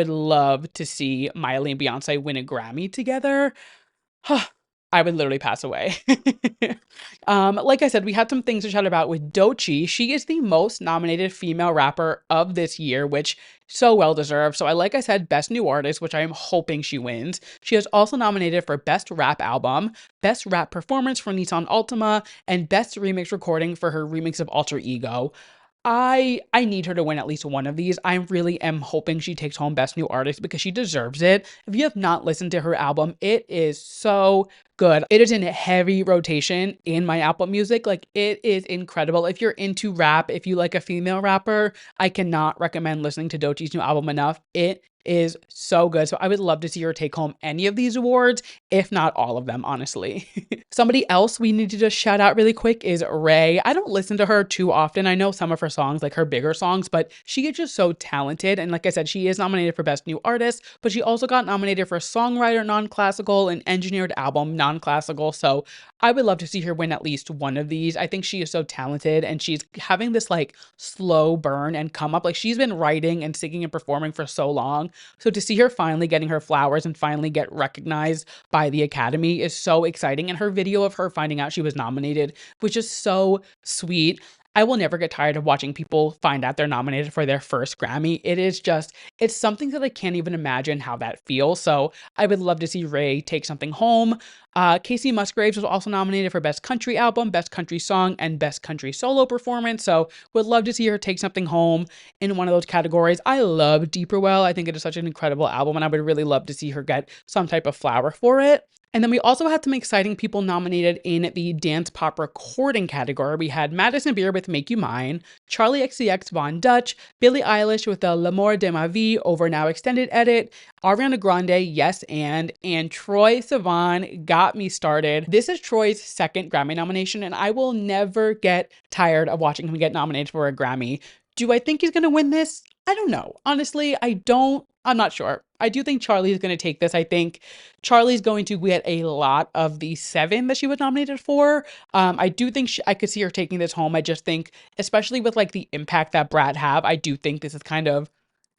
love to see Miley and Beyonce win a Grammy together. I would literally pass away. Like I said, we had some things to chat about with Doechii. She is the most nominated female rapper of this year, which so well deserved. So like I said, Best New Artist, which I am hoping she wins. She is also nominated for Best Rap Album, Best Rap Performance for Nissan Altima, and Best Remix Recording for her remix of Alter Ego. I need her to win at least one of these. I really am hoping she takes home Best New Artist, because she deserves it. If you have not listened to her album, it is so good. It is in heavy rotation in my Apple Music. Like, it is incredible. If you're into rap, if you like a female rapper, I cannot recommend listening to Doechii's new album enough. It is so good. So I would love to see her take home any of these awards, if not all of them, honestly. Somebody else we need to just shout out really quick is Ray. I don't listen to her too often. I know some of her songs, like her bigger songs, but she is just so talented. And like I said, she is nominated for Best New Artist, but she also got nominated for Songwriter Non-Classical and Engineered Album Non-Classical. So I would love to see her win at least one of these. I think she is so talented, and she's having this like slow burn and come up. Like, she's been writing and singing and performing for so long. So to see her finally getting her flowers and finally get recognized by the Academy is so exciting. And her video of her finding out she was nominated was just so sweet. I will never get tired of watching people find out they're nominated for their first Grammy. It's something that I can't even imagine how that feels. So I would love to see Ray take something home. Casey Musgraves was also nominated for Best Country Album, Best Country Song, and Best Country Solo Performance. So would love to see her take something home in one of those categories. I love Deeper Well. I think it is such an incredible album, and I would really love to see her get some type of flower for it. And then we also had some exciting people nominated in the dance pop recording category. We had Madison Beer with Make You Mine, Charlie XCX Von Dutch, Billie Eilish with the L'amour de ma vie over now extended edit, Ariana Grande, Yes and Troye Sivan, Got Me Started. This is Troy's second Grammy nomination, and I will never get tired of watching him get nominated for a Grammy. Do I think he's going to win this? I don't know. Honestly, I'm not sure. I do think Charlie is going to take this. I think Charlie's going to get a lot of the 7 that she was nominated for. I do think I could see her taking this home. I just think, especially with like the impact that Brad have, I do think this is kind of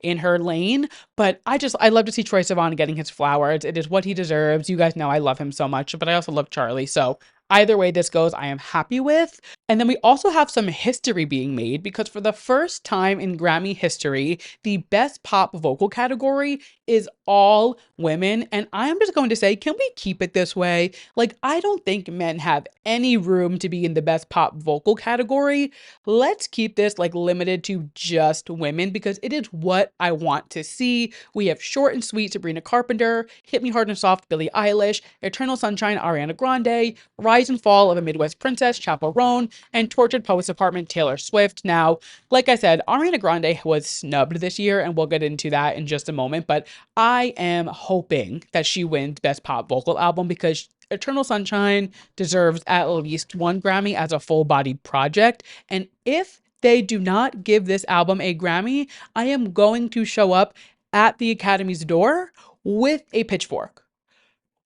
in her lane. But I love to see Troye Sivan getting his flowers. It is what he deserves. You guys know I love him so much, but I also love Charlie. So either way this goes, I am happy with. And then we also have some history being made, because for the first time in Grammy history, the Best Pop Vocal category is all women. And I am just going to say, can we keep it this way? Like, I don't think men have any room to be in the Best Pop Vocal category. Let's keep this like limited to just women, because it is what I want to see. We have Short and Sweet Sabrina Carpenter, Hit Me Hard and Soft Billie Eilish, Eternal Sunshine Ariana Grande, Rise and Fall of a Midwest Princess Chappell Roan, and Tortured Poets Apartment Taylor Swift. Now, like I said, Ariana Grande was snubbed this year, and we'll get into that in just a moment, but I am hoping that she wins Best Pop Vocal Album, because Eternal Sunshine deserves at least one Grammy as a full-bodied project. And if they do not give this album a Grammy, I am going to show up at the Academy's door with a pitchfork.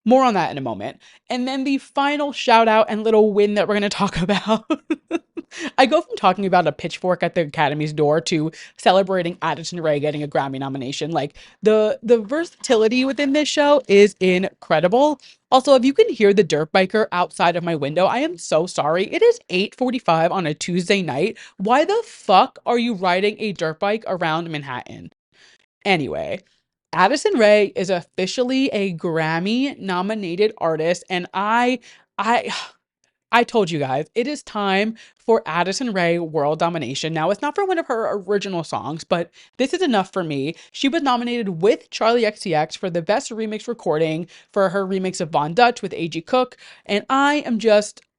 More on that in a moment. And then the final shout out and little win that we're going to talk about I go from talking about a pitchfork at the Academy's door to celebrating Addison Rae getting a Grammy nomination. Like the versatility within this show is incredible. Also, if you can hear the dirt biker outside of my window, I am so sorry. It is 8:45 on a Tuesday night. Why the fuck are you riding a dirt bike around Manhattan? Anyway, Addison Rae is officially a Grammy nominated artist, and I I told you guys, it is time for Addison Rae World Domination. Now, it's not for one of her original songs, but this is enough for me. She was nominated with Charlie XCX for the Best Remix Recording for her remix of Von Dutch with A.G. Cook, and I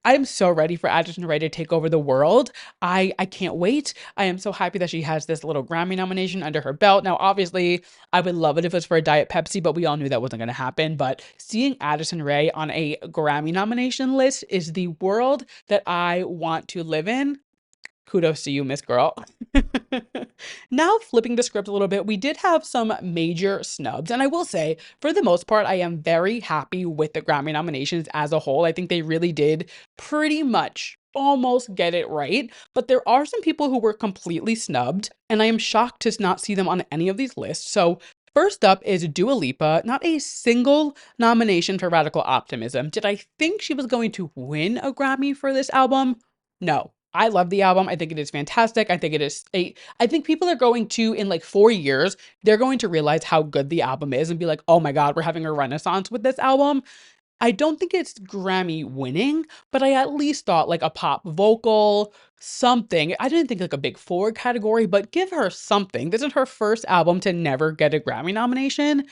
am so ready for Addison Rae to take over the world. I can't wait. I am so happy that she has this little Grammy nomination under her belt. Now, obviously, I would love it if it was for a Diet Pepsi, but we all knew that wasn't going to happen. But seeing Addison Rae on a Grammy nomination list is the world that I want to live in. Kudos to you, Miss Girl. Now, flipping the script a little bit, we did have some major snubs. And I will say, for the most part, I am very happy with the Grammy nominations as a whole. I think they really did pretty much almost get it right. But there are some people who were completely snubbed, and I am shocked to not see them on any of these lists. So, first up is Dua Lipa, not a single nomination for Radical Optimism. Did I think she was going to win a Grammy for this album? No. I love the album. I think it is fantastic. I think people are going to, in like 4 years, they're going to realize how good the album is and be like, oh my God, we're having a renaissance with this album. I don't think it's Grammy winning, but I at least thought like a pop vocal, something. I didn't think like a big four category, but give her something. This is her first album to never get a Grammy nomination.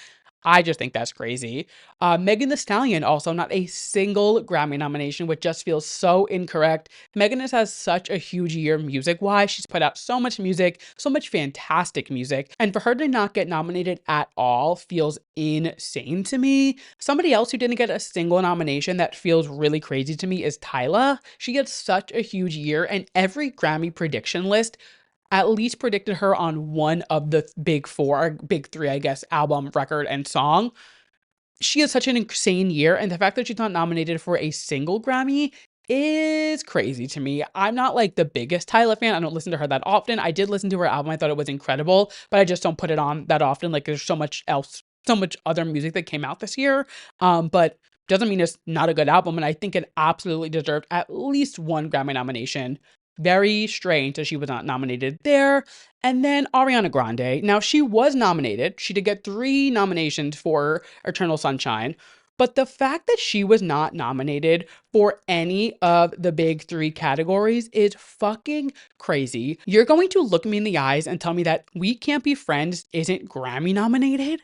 I just think that's crazy. Megan Thee Stallion also not a single Grammy nomination, which just feels so incorrect. Megan has such a huge year music-wise. She's put out so much music, so much fantastic music. And for her to not get nominated at all feels insane to me. Somebody else who didn't get a single nomination that feels really crazy to me is Tyla. She had such a huge year, and every Grammy prediction list at least predicted her on one of the big four, or big three, I guess, album, record, and song. She has such an insane year, and the fact that she's not nominated for a single Grammy is crazy to me. I'm not like the biggest Tyla fan. I don't listen to her that often. I did listen to her album. I thought it was incredible, but I just don't put it on that often. Like there's so much else, so much other music that came out this year. But doesn't mean it's not a good album. And I think it absolutely deserved at least one Grammy nomination. Very strange that she was not nominated there. And then Ariana Grande. Now, she was nominated. She did get 3 nominations for Eternal Sunshine. But the fact that she was not nominated for any of the big 3 categories is fucking crazy. You're going to look me in the eyes and tell me that We Can't Be Friends isn't Grammy nominated?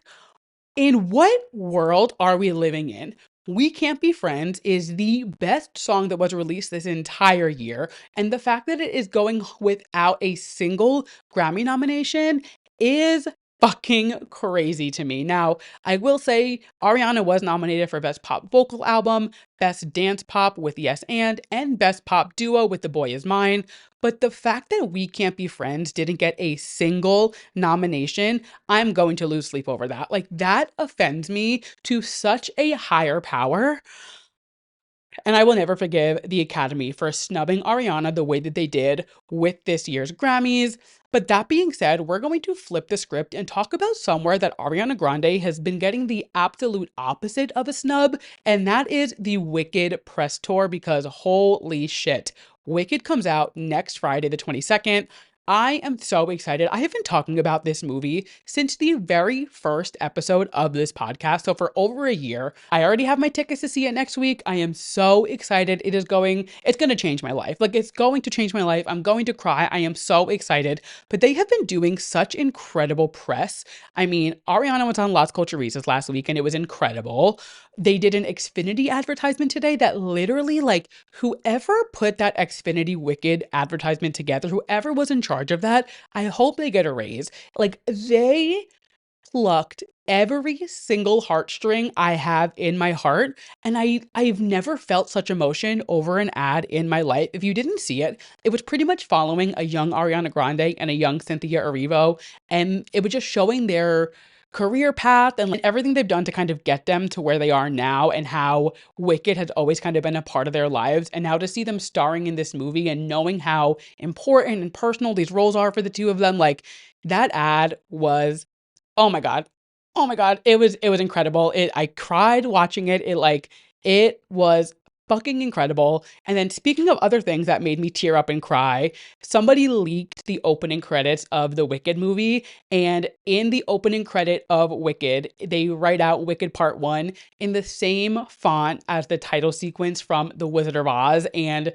In what world are we living in? We Can't Be Friends is the best song that was released this entire year. And the fact that it is going without a single Grammy nomination is fucking crazy to me. Now, I will say Ariana was nominated for Best Pop Vocal Album, Best Dance Pop with Yes and Best Pop Duo with The Boy Is Mine. But the fact that We Can't Be Friends didn't get a single nomination, I'm going to lose sleep over that. Like, that offends me to such a higher power. And I will never forgive the Academy for snubbing Ariana the way that they did with this year's Grammys. But that being said, we're going to flip the script and talk about somewhere that Ariana Grande has been getting the absolute opposite of a snub, and that is the Wicked press tour, because holy shit. Wicked comes out next Friday, the 22nd. I am so excited. I have been talking about this movie since the very first episode of this podcast. So for over a year, I already have my tickets to see it next week. I am so excited. It's going to change my life. Like, it's going to change my life. I'm going to cry. I am so excited. But they have been doing such incredible press. I mean, Ariana was on Las Culturistas last week and it was incredible. They did an Xfinity advertisement today that literally, like, whoever put that Xfinity Wicked advertisement together, whoever was in charge of that, I hope they get a raise. Like, they plucked every single heartstring I have in my heart, and I've never felt such emotion over an ad in my life. If you didn't see it, it was pretty much following a young Ariana Grande and a young Cynthia Erivo, and it was just showing their career path and like everything they've done to kind of get them to where they are now, and how Wicked has always kind of been a part of their lives. And now to see them starring in this movie and knowing how important and personal these roles are for the two of them, like that ad was, oh my God. Oh my God. It was incredible. I cried watching it. It was fucking incredible. And then speaking of other things that made me tear up and cry, somebody leaked the opening credits of the Wicked movie. And in the opening credit of Wicked, they write out Wicked Part 1 in the same font as the title sequence from The Wizard of Oz. And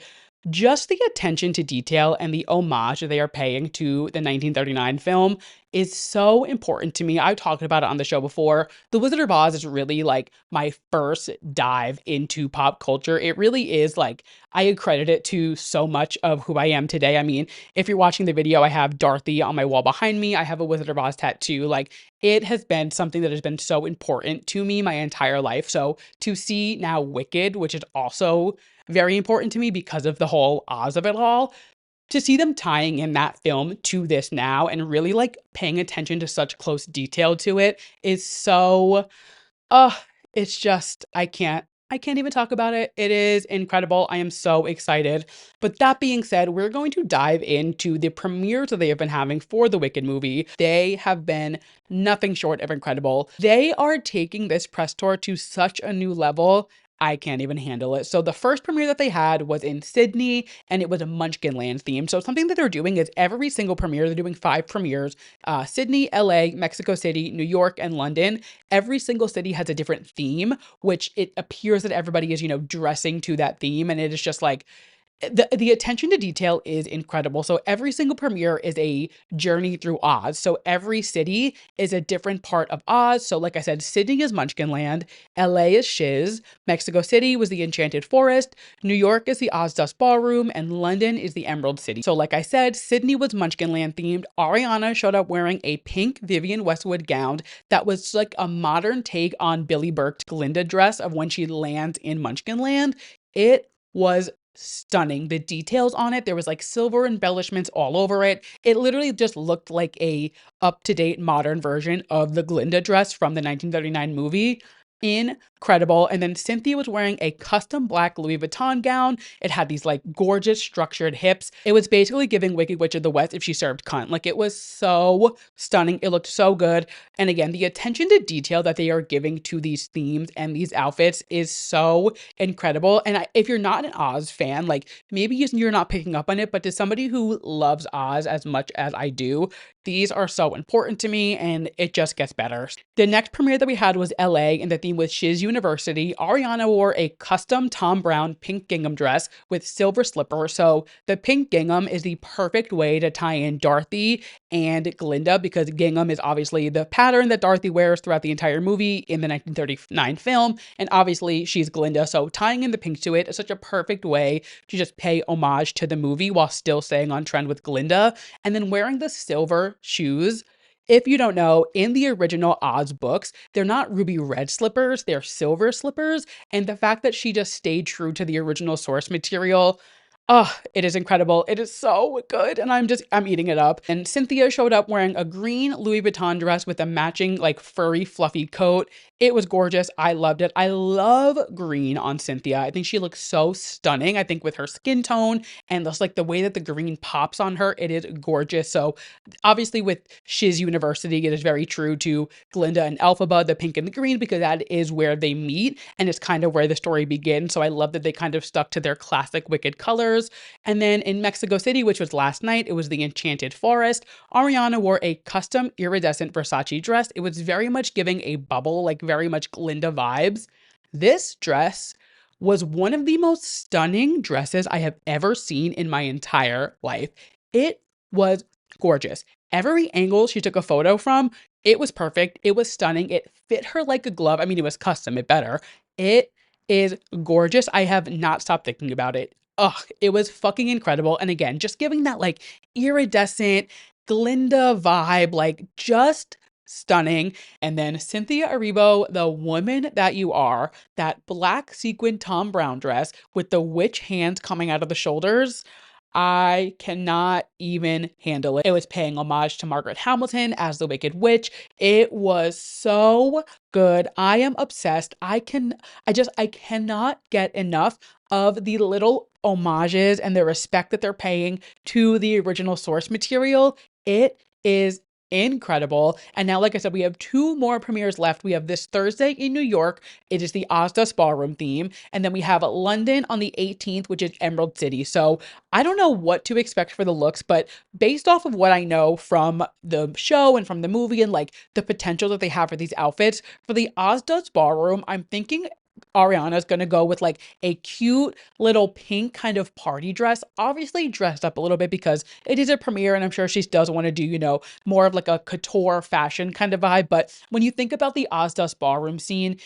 just the attention to detail and the homage that they are paying to the 1939 film is so important to me. I've talked about it on the show before. The Wizard of Oz is really like my first dive into pop culture. It really is like I accredit it to so much of who I am today. I mean, if you're watching the video, I have Dorothy on my wall behind me. I have a Wizard of Oz tattoo. Like it has been something that has been so important to me my entire life. So to see now Wicked, which is also very important to me because of the whole Oz of it all, to see them tying in that film to this now and really like paying attention to such close detail to it is so uh it's just I can't even talk about it. It is incredible. I am so excited. But that being said, we're going to dive into the premieres that they have been having for the Wicked movie. They have been nothing short of incredible. They are taking this press tour to such a new level. I can't even handle it. So the first premiere that they had was in Sydney, and it was a Munchkinland theme. So something that they're doing is every single premiere, they're doing 5 premieres, Sydney, LA, Mexico City, New York, and London. Every single city has a different theme, which it appears that everybody is, dressing to that theme. And it is just like, the attention to detail is incredible. So every single premiere is a journey through Oz. So every city is a different part of Oz. So like I said, Sydney is Munchkinland, LA is Shiz, Mexico City was the Enchanted Forest, New York is the Oz Dust Ballroom, and London is the Emerald City. So like I said, Sydney was Munchkinland themed. Ariana showed up wearing a pink Vivienne Westwood gown that was like a modern take on Billy Burke's Glinda dress of when she lands in Munchkinland. It was stunning. The details on it, there was like silver embellishments all over it. It literally just looked like a up-to-date modern version of the Glinda dress from the 1939 movie. Incredible. And then Cynthia was wearing a custom black Louis Vuitton gown. It had these like gorgeous structured hips. It was basically giving Wicked Witch of the West if she served cunt. Like it was so stunning. It looked so good. And again, the attention to detail that they are giving to these themes and these outfits is so incredible. And if you're not an Oz fan, like maybe you're not picking up on it, but to somebody who loves Oz as much as I do, these are so important to me, and it just gets better. The next premiere that we had was LA, and the theme was Shiz University. Ariana wore a custom Tom Brown pink gingham dress with silver slippers. So the pink gingham is the perfect way to tie in Dorothy and Glinda, because gingham is obviously the pattern that Dorothy wears throughout the entire movie in the 1939 film. And obviously she's Glinda. So tying in the pink to it is such a perfect way to just pay homage to the movie while still staying on trend with Glinda. And then wearing the silver shoes. If you don't know, in the original Oz books, they're not ruby red slippers, they're silver slippers. And the fact that she just stayed true to the original source material, oh, it is incredible. It is so good. And I'm eating it up. And Cynthia showed up wearing a green Louis Vuitton dress with a matching, like, furry, fluffy coat. It was gorgeous. I loved it. I love green on Cynthia. I think she looks so stunning. I think with her skin tone and just like the way that the green pops on her, it is gorgeous. So obviously with Shiz University, it is very true to Glinda and Elphaba, the pink and the green, because that is where they meet and it's kind of where the story begins. So I love that they kind of stuck to their classic Wicked colors. And then in Mexico City, which was last night, it was the Enchanted Forest. Ariana wore a custom iridescent Versace dress. It was very much giving a bubble, like very much Glinda vibes. This dress was one of the most stunning dresses I have ever seen in my entire life. It was gorgeous. Every angle she took a photo from, it was perfect. It was stunning. It fit her like a glove. I mean, it was custom, it better. It is gorgeous. I have not stopped thinking about it. Ugh, it was fucking incredible. And again, just giving that like iridescent Glinda vibe, like just stunning. And then Cynthia Erivo, the woman that you are, that black sequin Tom Brown dress with the witch hands coming out of the shoulders. I cannot even handle it. It was paying homage to Margaret Hamilton as the Wicked Witch. It was so good. I am obsessed. I cannot get enough of the little homages and the respect that they're paying to the original source material. It is incredible. And now, like I said, we have two more premieres left. We have this Thursday in New York. It is the Ozda Ballroom theme. And then we have London on the 18th, which is Emerald City. So I don't know what to expect for the looks, but based off of what I know from the show and from the movie and like the potential that they have for these outfits, for the Ozda's Ballroom, I'm thinking Ariana's gonna go with like a cute little pink kind of party dress, obviously dressed up a little bit because it is a premiere and I'm sure she does want to do, more of like a couture fashion kind of vibe. But when you think about the Ozda's Ballroom scene,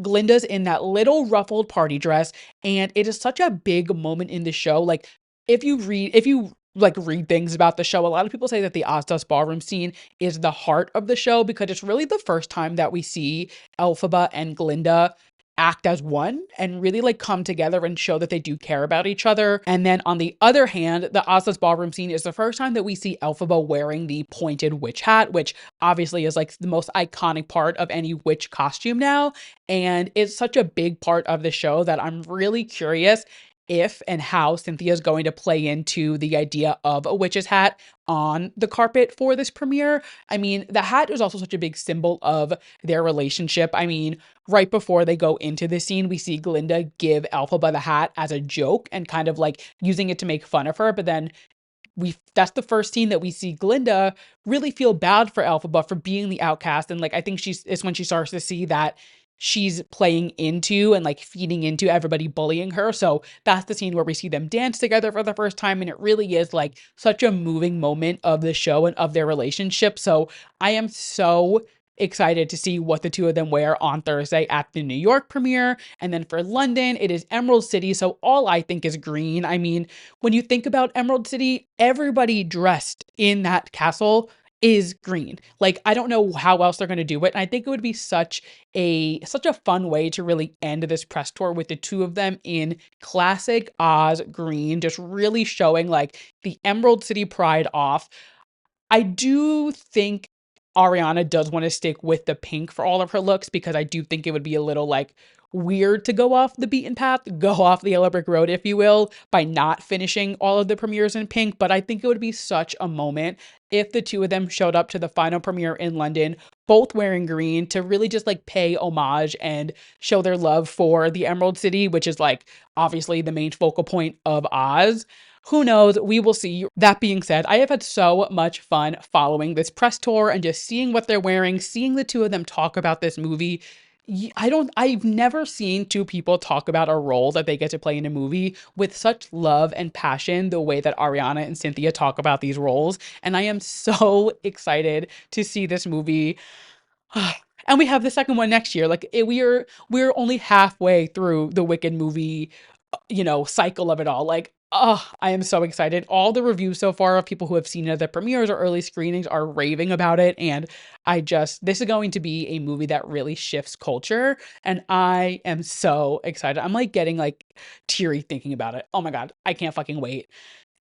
Glinda's in that little ruffled party dress, and it is such a big moment in the show. Like, if you like read things about the show, a lot of people say that the Ozda's Ballroom scene is the heart of the show because it's really the first time that we see Elphaba and Glinda act as one and really like come together and show that they do care about each other. And then on the other hand, the Ozda's Ballroom scene is the first time that we see Elphaba wearing the pointed witch hat, which obviously is like the most iconic part of any witch costume now. And it's such a big part of the show that I'm really curious if and how Cynthia is going to play into the idea of a witch's hat on the carpet for this premiere. I mean, the hat is also such a big symbol of their relationship. I mean, right before they go into the scene, we see Glinda give Elphaba the hat as a joke and kind of like using it to make fun of her. But then that's the first scene that we see Glinda really feel bad for Elphaba for being the outcast. And like, I think it's when she starts to see that she's playing into and like feeding into everybody bullying her. So that's the scene where we see them dance together for the first time. And it really is like such a moving moment of the show and of their relationship. So I am so excited to see what the two of them wear on Thursday at the New York premiere. And then for London, it is Emerald City. So all I think is green. I mean, when you think about Emerald City, everybody dressed in that castle is green. Like, I don't know how else they're going to do it. And I think it would be such a fun way to really end this press tour with the two of them in classic Oz green, just really showing like the Emerald City pride off. I do think Ariana does want to stick with the pink for all of her looks because I do think it would be a little like weird to go off the beaten path, go off the yellow brick road, if you will, by not finishing all of the premieres in pink. But I think it would be such a moment if the two of them showed up to the final premiere in London, both wearing green to really just like pay homage and show their love for the Emerald City, which is like obviously the main focal point of Oz. Who knows? We will see. That being said, I have had so much fun following this press tour and just seeing what they're wearing, seeing the two of them talk about this movie. I've never seen two people talk about a role that they get to play in a movie with such love and passion the way that Ariana and Cynthia talk about these roles. And I am so excited to see this movie. And we have the second one next year. Like we're only halfway through the Wicked movie, cycle of it all. Like, oh, I am so excited. All the reviews so far of people who have seen it at the premieres or early screenings are raving about it. And this is going to be a movie that really shifts culture. And I am so excited. I'm like getting like teary thinking about it. Oh my God, I can't fucking wait.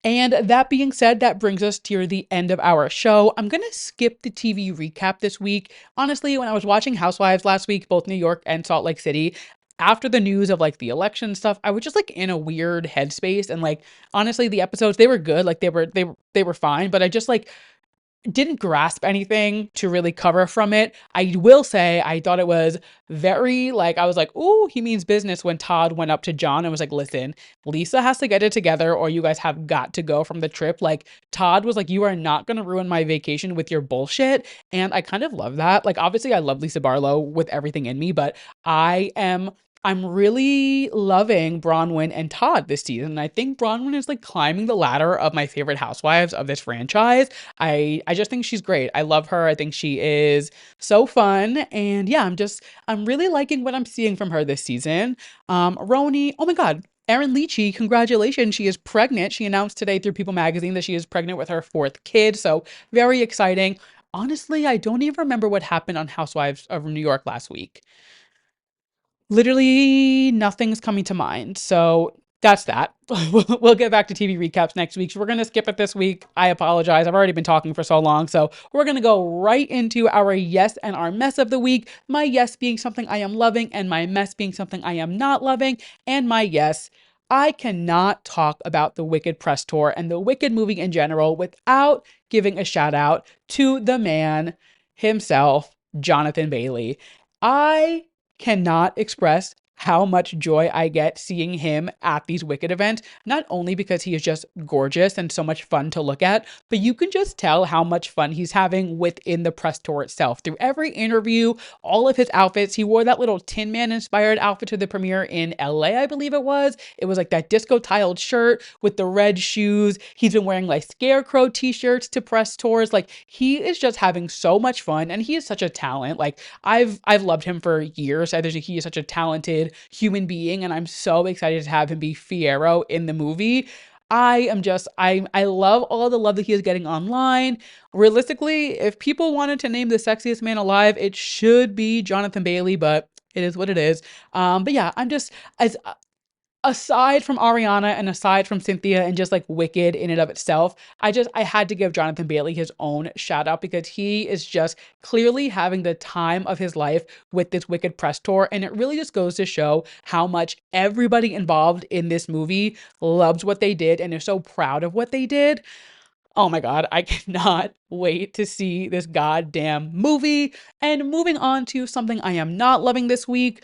And that being said, that brings us to the end of our show. I'm going to skip the TV recap this week. Honestly, when I was watching Housewives last week, both New York and Salt Lake City, after the news of like the election stuff, I was just like in a weird headspace. And like, honestly, the episodes, they were good. Like they were fine, but I just like didn't grasp anything to really cover from it. I will say I thought it was very like, I was like, "Ooh, he means business," when Todd went up to John and was like, "Listen, Lisa has to get it together or you guys have got to go from the trip." Like Todd was like, "You are not going to ruin my vacation with your bullshit." And I kind of love that. Like obviously I love Lisa Barlow with everything in me, but I'm really loving Bronwyn and Todd this season. I think Bronwyn is like climbing the ladder of my favorite housewives of this franchise. I just think she's great. I love her. I think she is so fun. And yeah, I'm really liking what I'm seeing from her this season. Roni, oh my God. Erin Leachy, congratulations. She is pregnant. She announced today through People Magazine that she is pregnant with her fourth kid. So very exciting. Honestly, I don't even remember what happened on Housewives of New York last week. Literally nothing's coming to mind. So that's that. We'll get back to TV recaps next week. So we're going to skip it this week. I apologize. I've already been talking for so long. So we're going to go right into our yes and our mess of the week. My yes being something I am loving, and my mess being something I am not loving. And my yes, I cannot talk about the Wicked press tour and the Wicked movie in general without giving a shout out to the man himself, Jonathan Bailey. I cannot express how much joy I get seeing him at these Wicked events, not only because he is just gorgeous and so much fun to look at, but you can just tell how much fun he's having within the press tour itself. Through every interview, all of his outfits, he wore that little Tin Man inspired outfit to the premiere in LA, I believe it was. It was like that disco tiled shirt with the red shoes. He's been wearing like Scarecrow t-shirts to press tours. Like he is just having so much fun, and he is such a talent. Like I've loved him for years. I think he is such a talented human being, and I'm so excited to have him be Fiyero in the movie. I love all the love that he is getting online. Realistically, if people wanted to name the sexiest man alive, it should be Jonathan Bailey, but it is what it is. But yeah, I'm just as aside from Ariana and aside from Cynthia and just like Wicked in and of itself, I had to give Jonathan Bailey his own shout out because he is just clearly having the time of his life with this Wicked press tour. And it really just goes to show how much everybody involved in this movie loves what they did and is so proud of what they did. Oh my God, I cannot wait to see this goddamn movie. And moving on to something I am not loving this week.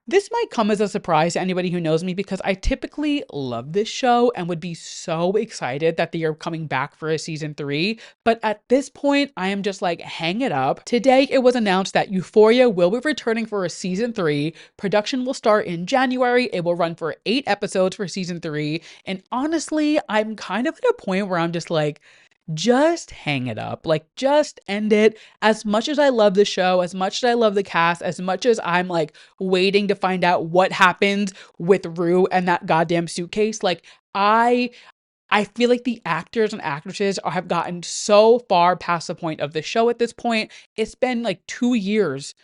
This might come as a surprise to anybody who knows me because I typically love this show and would be so excited that they are coming back for a season 3. But at this point, I am just like, hang it up. Today, it was announced that Euphoria will be returning for a season 3. Production will start in January. It will run for 8 episodes for season 3. And honestly, I'm kind of at a point where I'm just like, just hang it up. Like, just end it. As much as I love the show, as much as I love the cast, as much as I'm like waiting to find out what happened with Rue and that goddamn suitcase, like, I feel like the actors and actresses have gotten so far past the point of the show at this point. It's been like 2 years,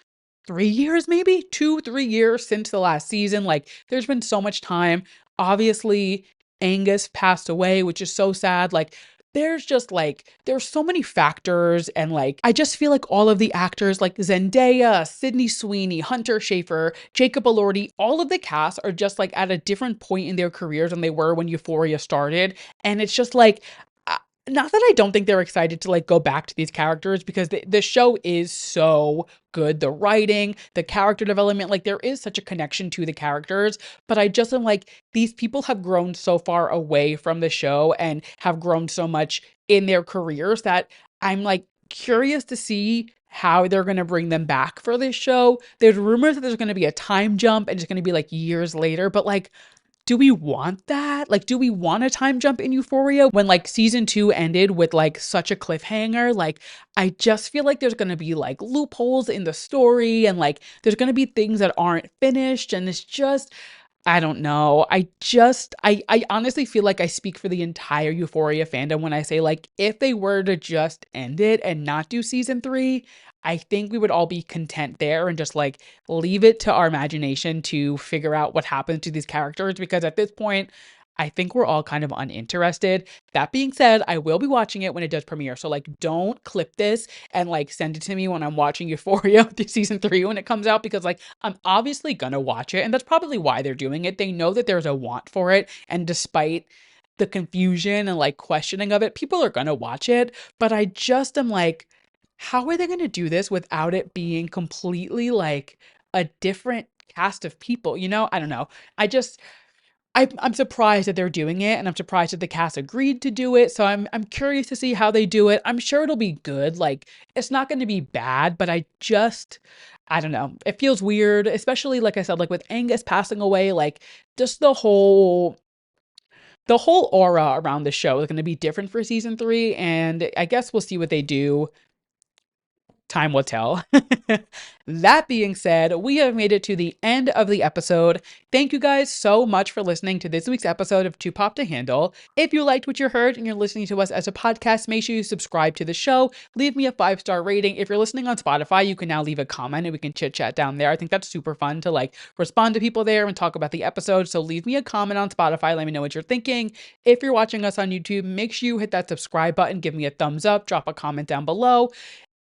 3 years, maybe 2, 3 years since the last season. Like, there's been so much time. Obviously, Angus passed away, which is so sad. Like, there's just like, there's so many factors. And like, I just feel like all of the actors, like Zendaya, Sydney Sweeney, Hunter Schafer, Jacob Elordi, all of the cast are just like at a different point in their careers than they were when Euphoria started. And it's just like, uh, not that I don't think they're excited to like go back to these characters because the show is so good. The writing, the character development, like there is such a connection to the characters, but I just am like, these people have grown so far away from the show and have grown so much in their careers that I'm like curious to see how they're going to bring them back for this show. There's rumors that there's going to be a time jump and it's going to be like years later, but like, do we want that? Like, do we want a time jump in Euphoria when like season 2 ended with like such a cliffhanger? Like, I just feel like there's gonna be like loopholes in the story and like there's gonna be things that aren't finished. And it's just, I don't know. I honestly feel like I speak for the entire Euphoria fandom when I say like, if they were to just end it and not do season 3, I think we would all be content there and just like leave it to our imagination to figure out what happens to these characters because at this point, I think we're all kind of uninterested. That being said, I will be watching it when it does premiere. So like don't clip this and like send it to me when I'm watching Euphoria season 3 when it comes out because like I'm obviously gonna watch it and that's probably why they're doing it. They know that there's a want for it and despite the confusion and like questioning of it, people are gonna watch it. But I just am like, how are they going to do this without it being completely like a different cast of people? You know, I don't know. I just I'm surprised that they're doing it and I'm surprised that the cast agreed to do it. So I'm curious to see how they do it. I'm sure it'll be good. Like it's not going to be bad, but I don't know. It feels weird, especially like I said like with Angus passing away, like just the whole aura around the show is going to be different for season 3 and I guess we'll see what they do Time will tell. That being said, we have made it to the end of the episode. Thank you guys so much for listening to this week's episode of Too Pop to Handle. If you liked what you heard and you're listening to us as a podcast, make sure you subscribe to the show. Leave me a 5-star rating. If you're listening on Spotify, you can now leave a comment and we can chit chat down there. I think that's super fun to like respond to people there and talk about the episode. So leave me a comment on Spotify. Let me know what you're thinking. If you're watching us on YouTube, make sure you hit that subscribe button. Give me a thumbs up. Drop a comment down below.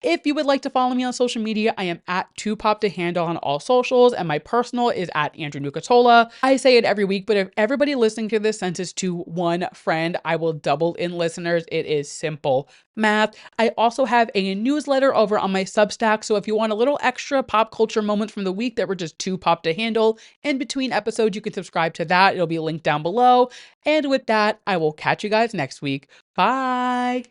If you would like to follow me on social media, I am at 2pop2handle on all socials, and my personal is at Andrew Nucatola. I say it every week, but if everybody listening to this sends this to one friend, I will double in listeners. It is simple math. I also have a newsletter over on my Substack, so if you want a little extra pop culture moments from the week that were just too pop to handle in between episodes, you can subscribe to that. It'll be linked down below. And with that, I will catch you guys next week. Bye!